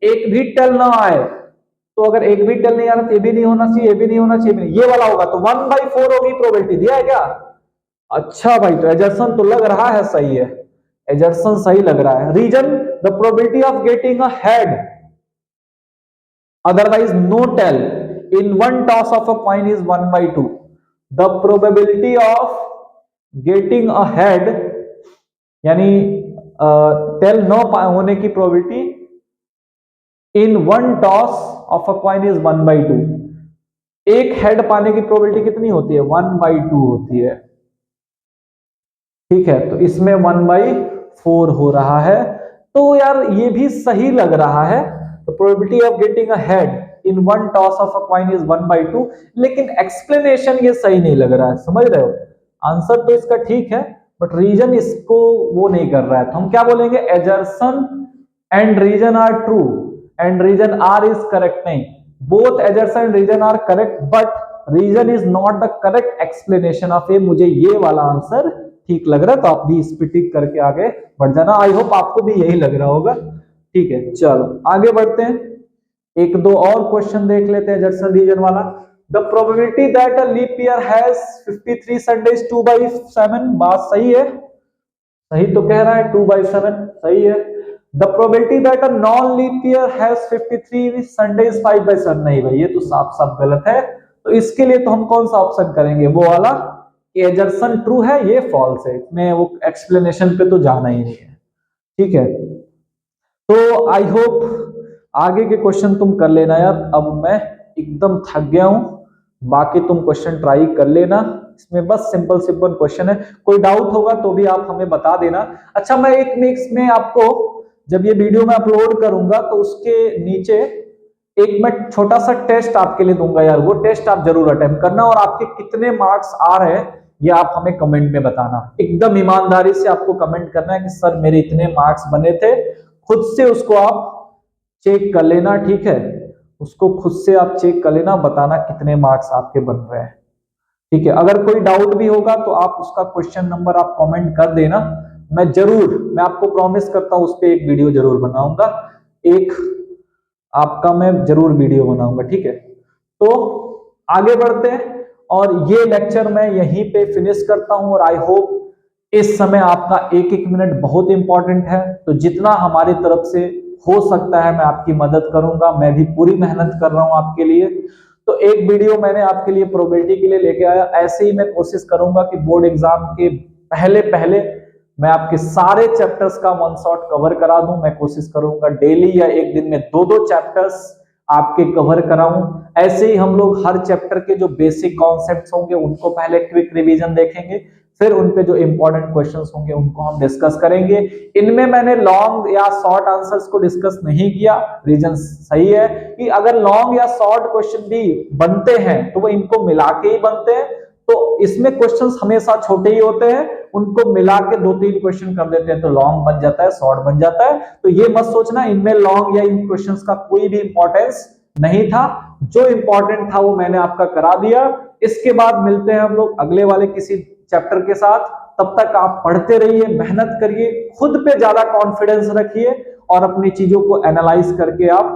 एक भी टेल ना आए, तो अगर एक भी टेल नहीं आ रहा तो ये भी नहीं होना चाहिए, ये भी नहीं होना चाहिए, ये वाला होगा तो 1/4 होगी प्रोबेबिलिटी। दिया है क्या? अच्छा भाई, तो एजर्सन तो लग रहा है सही है, एजर्सन सही लग रहा है। Region, the probability of getting a head otherwise no tell in one toss of a coin is 1/2. The probability of getting a head यानी टेल न होने की probability in one toss of a coin is 1/2। एक head पाने की probability कितनी होती है? 1/2 होती है। ठीक है, तो इसमें 1/4 हो रहा है। तो यार ये भी सही लग रहा है, तो probability of getting a head in one toss of a coin is 1/2। लेकिन एक्सप्लेनेशन ये सही नहीं लग रहा है, समझ रहे हो? आंसर तो इसका ठीक है बट रीजन इसको वो नहीं कर रहा है, तो हम क्या बोलेंगे? Assertion and reason are true and reason R is correct. नहीं, both assertion and reason are correct but reason is not the correct explanation of A. मुझे ये वाला आंसर ठीक लग रहा है, तो आप भी इस पे टिक करके आगे बढ़ जाना। आई होप आपको भी यही लग रहा होगा। ठीक है, चलो आगे बढ़ते हैं, एक दो और क्वेश्चन देख लेते हैं एजर्सन रीजन वाला। The probability that a leap year has 53 Sundays 2/7। बात सही है, सही तो कह रहा है, 2/7 सही है। The probability that a non leap year has 53 Sundays 5/7। नहीं भाई, ये तो साफ साफ गलत है। तो इसके लिए तो हम कौन सा ऑप्शन करेंगे? वो वाला, एजर्सन ट्रू है, ये फॉल्स है, इसमें वो एक्सप्लेनेशन पे तो जाना ही नहीं है। ठीक है, तो आई होप आगे के क्वेश्चन तुम कर लेना यार। अब मैं एकदम थक गया हूं, बाकी तुम क्वेश्चन ट्राई कर लेना, इसमें बस सिंपल सिंपल क्वेश्चन है। कोई डाउट होगा तो भी आप हमें बता देना। अच्छा, मैं एक नेक्स्ट में आपको जब ये वीडियो मैं अपलोड करूंगा तो उसके नीचे एक मैं छोटा सा टेस्ट आपके लिए दूंगा यार, वो टेस्ट आप जरूर अटेम्प्ट करना और आपके कितने मार्क्स आ रहे हैं ये आप हमें कमेंट में बताना। एकदम ईमानदारी से आपको कमेंट करना है कि सर मेरे इतने मार्क्स बने थे। खुद से उसको आप चेक कर लेना, ठीक है? उसको खुद से आप चेक कर लेना, बताना कितने मार्क्स आपके बन रहे हैं। ठीक है, अगर कोई डाउट भी होगा तो आप उसका क्वेश्चन नंबर आप कमेंट कर देना। मैं आपको प्रॉमिस करता हूं उस पर एक वीडियो जरूर बनाऊंगा, एक आपका मैं जरूर वीडियो बनाऊंगा। ठीक है, तो आगे बढ़ते हैं और ये लेक्चर मैं यहीं पे फिनिश करता हूं। और आई होप इस समय आपका एक एक मिनट बहुत इंपॉर्टेंट है, तो जितना हमारी तरफ से हो सकता है मैं आपकी मदद करूंगा। मैं भी पूरी मेहनत कर रहा हूं आपके लिए। तो एक वीडियो मैंने आपके लिए प्रोबेबिलिटी के लिए लेके आया, ऐसे ही मैं कोशिश करूंगा कि बोर्ड एग्जाम के पहले पहले मैं आपके सारे चैप्टर्स का वन शॉट कवर करा दूं। मैं कोशिश करूंगा डेली या एक दिन में 2-2 चैप्टर्स आपके कवर कराऊं। ऐसे ही हम लोग हर चैप्टर के जो बेसिक कॉन्सेप्ट्स होंगे उनको पहले क्विक रिवीजन देखेंगे, फिर उन पे जो इंपॉर्टेंट क्वेश्चंस होंगे उनको हम डिस्कस करेंगे। इनमें मैंने लॉन्ग या शॉर्ट आंसर्स को डिस्कस नहीं किया। रीजन सही है कि अगर लॉन्ग या शॉर्ट क्वेश्चन भी बनते हैं तो वो इनको मिला के ही बनते हैं। तो इसमें क्वेश्चंस हमेशा छोटे ही होते हैं, उनको मिला के 2-3 क्वेश्चन कर देते हैं तो लॉन्ग बन जाता है, शॉर्ट बन जाता है। तो ये मत सोचना इनमें लॉन्ग या इन क्वेश्चंस का कोई भी इंपॉर्टेंस नहीं था। जो इंपॉर्टेंट था वो मैंने आपका करा दिया। इसके बाद मिलते हैं हम लोग अगले वाले किसी चैप्टर के साथ। तब तक आप पढ़ते रहिए, मेहनत करिए, खुद पे ज्यादा कॉन्फिडेंस रखिए और अपनी चीजों को एनालाइज करके आप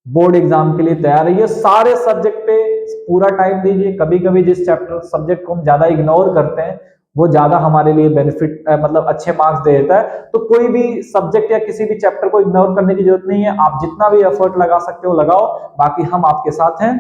बोर्ड एग्जाम के लिए तैयार रहिए। सारे सब्जेक्ट पे पूरा टाइम दीजिए। कभी कभी जिस चैप्टर सब्जेक्ट को हम ज्यादा इग्नोर करते हैं वो ज्यादा हमारे लिए बेनिफिट मतलब अच्छे मार्क्स दे देता है। तो कोई भी सब्जेक्ट या किसी भी चैप्टर को इग्नोर करने की जरूरत नहीं है, आप जितना भी एफर्ट लगा सकते हो लगाओ, बाकी हम आपके साथ हैं।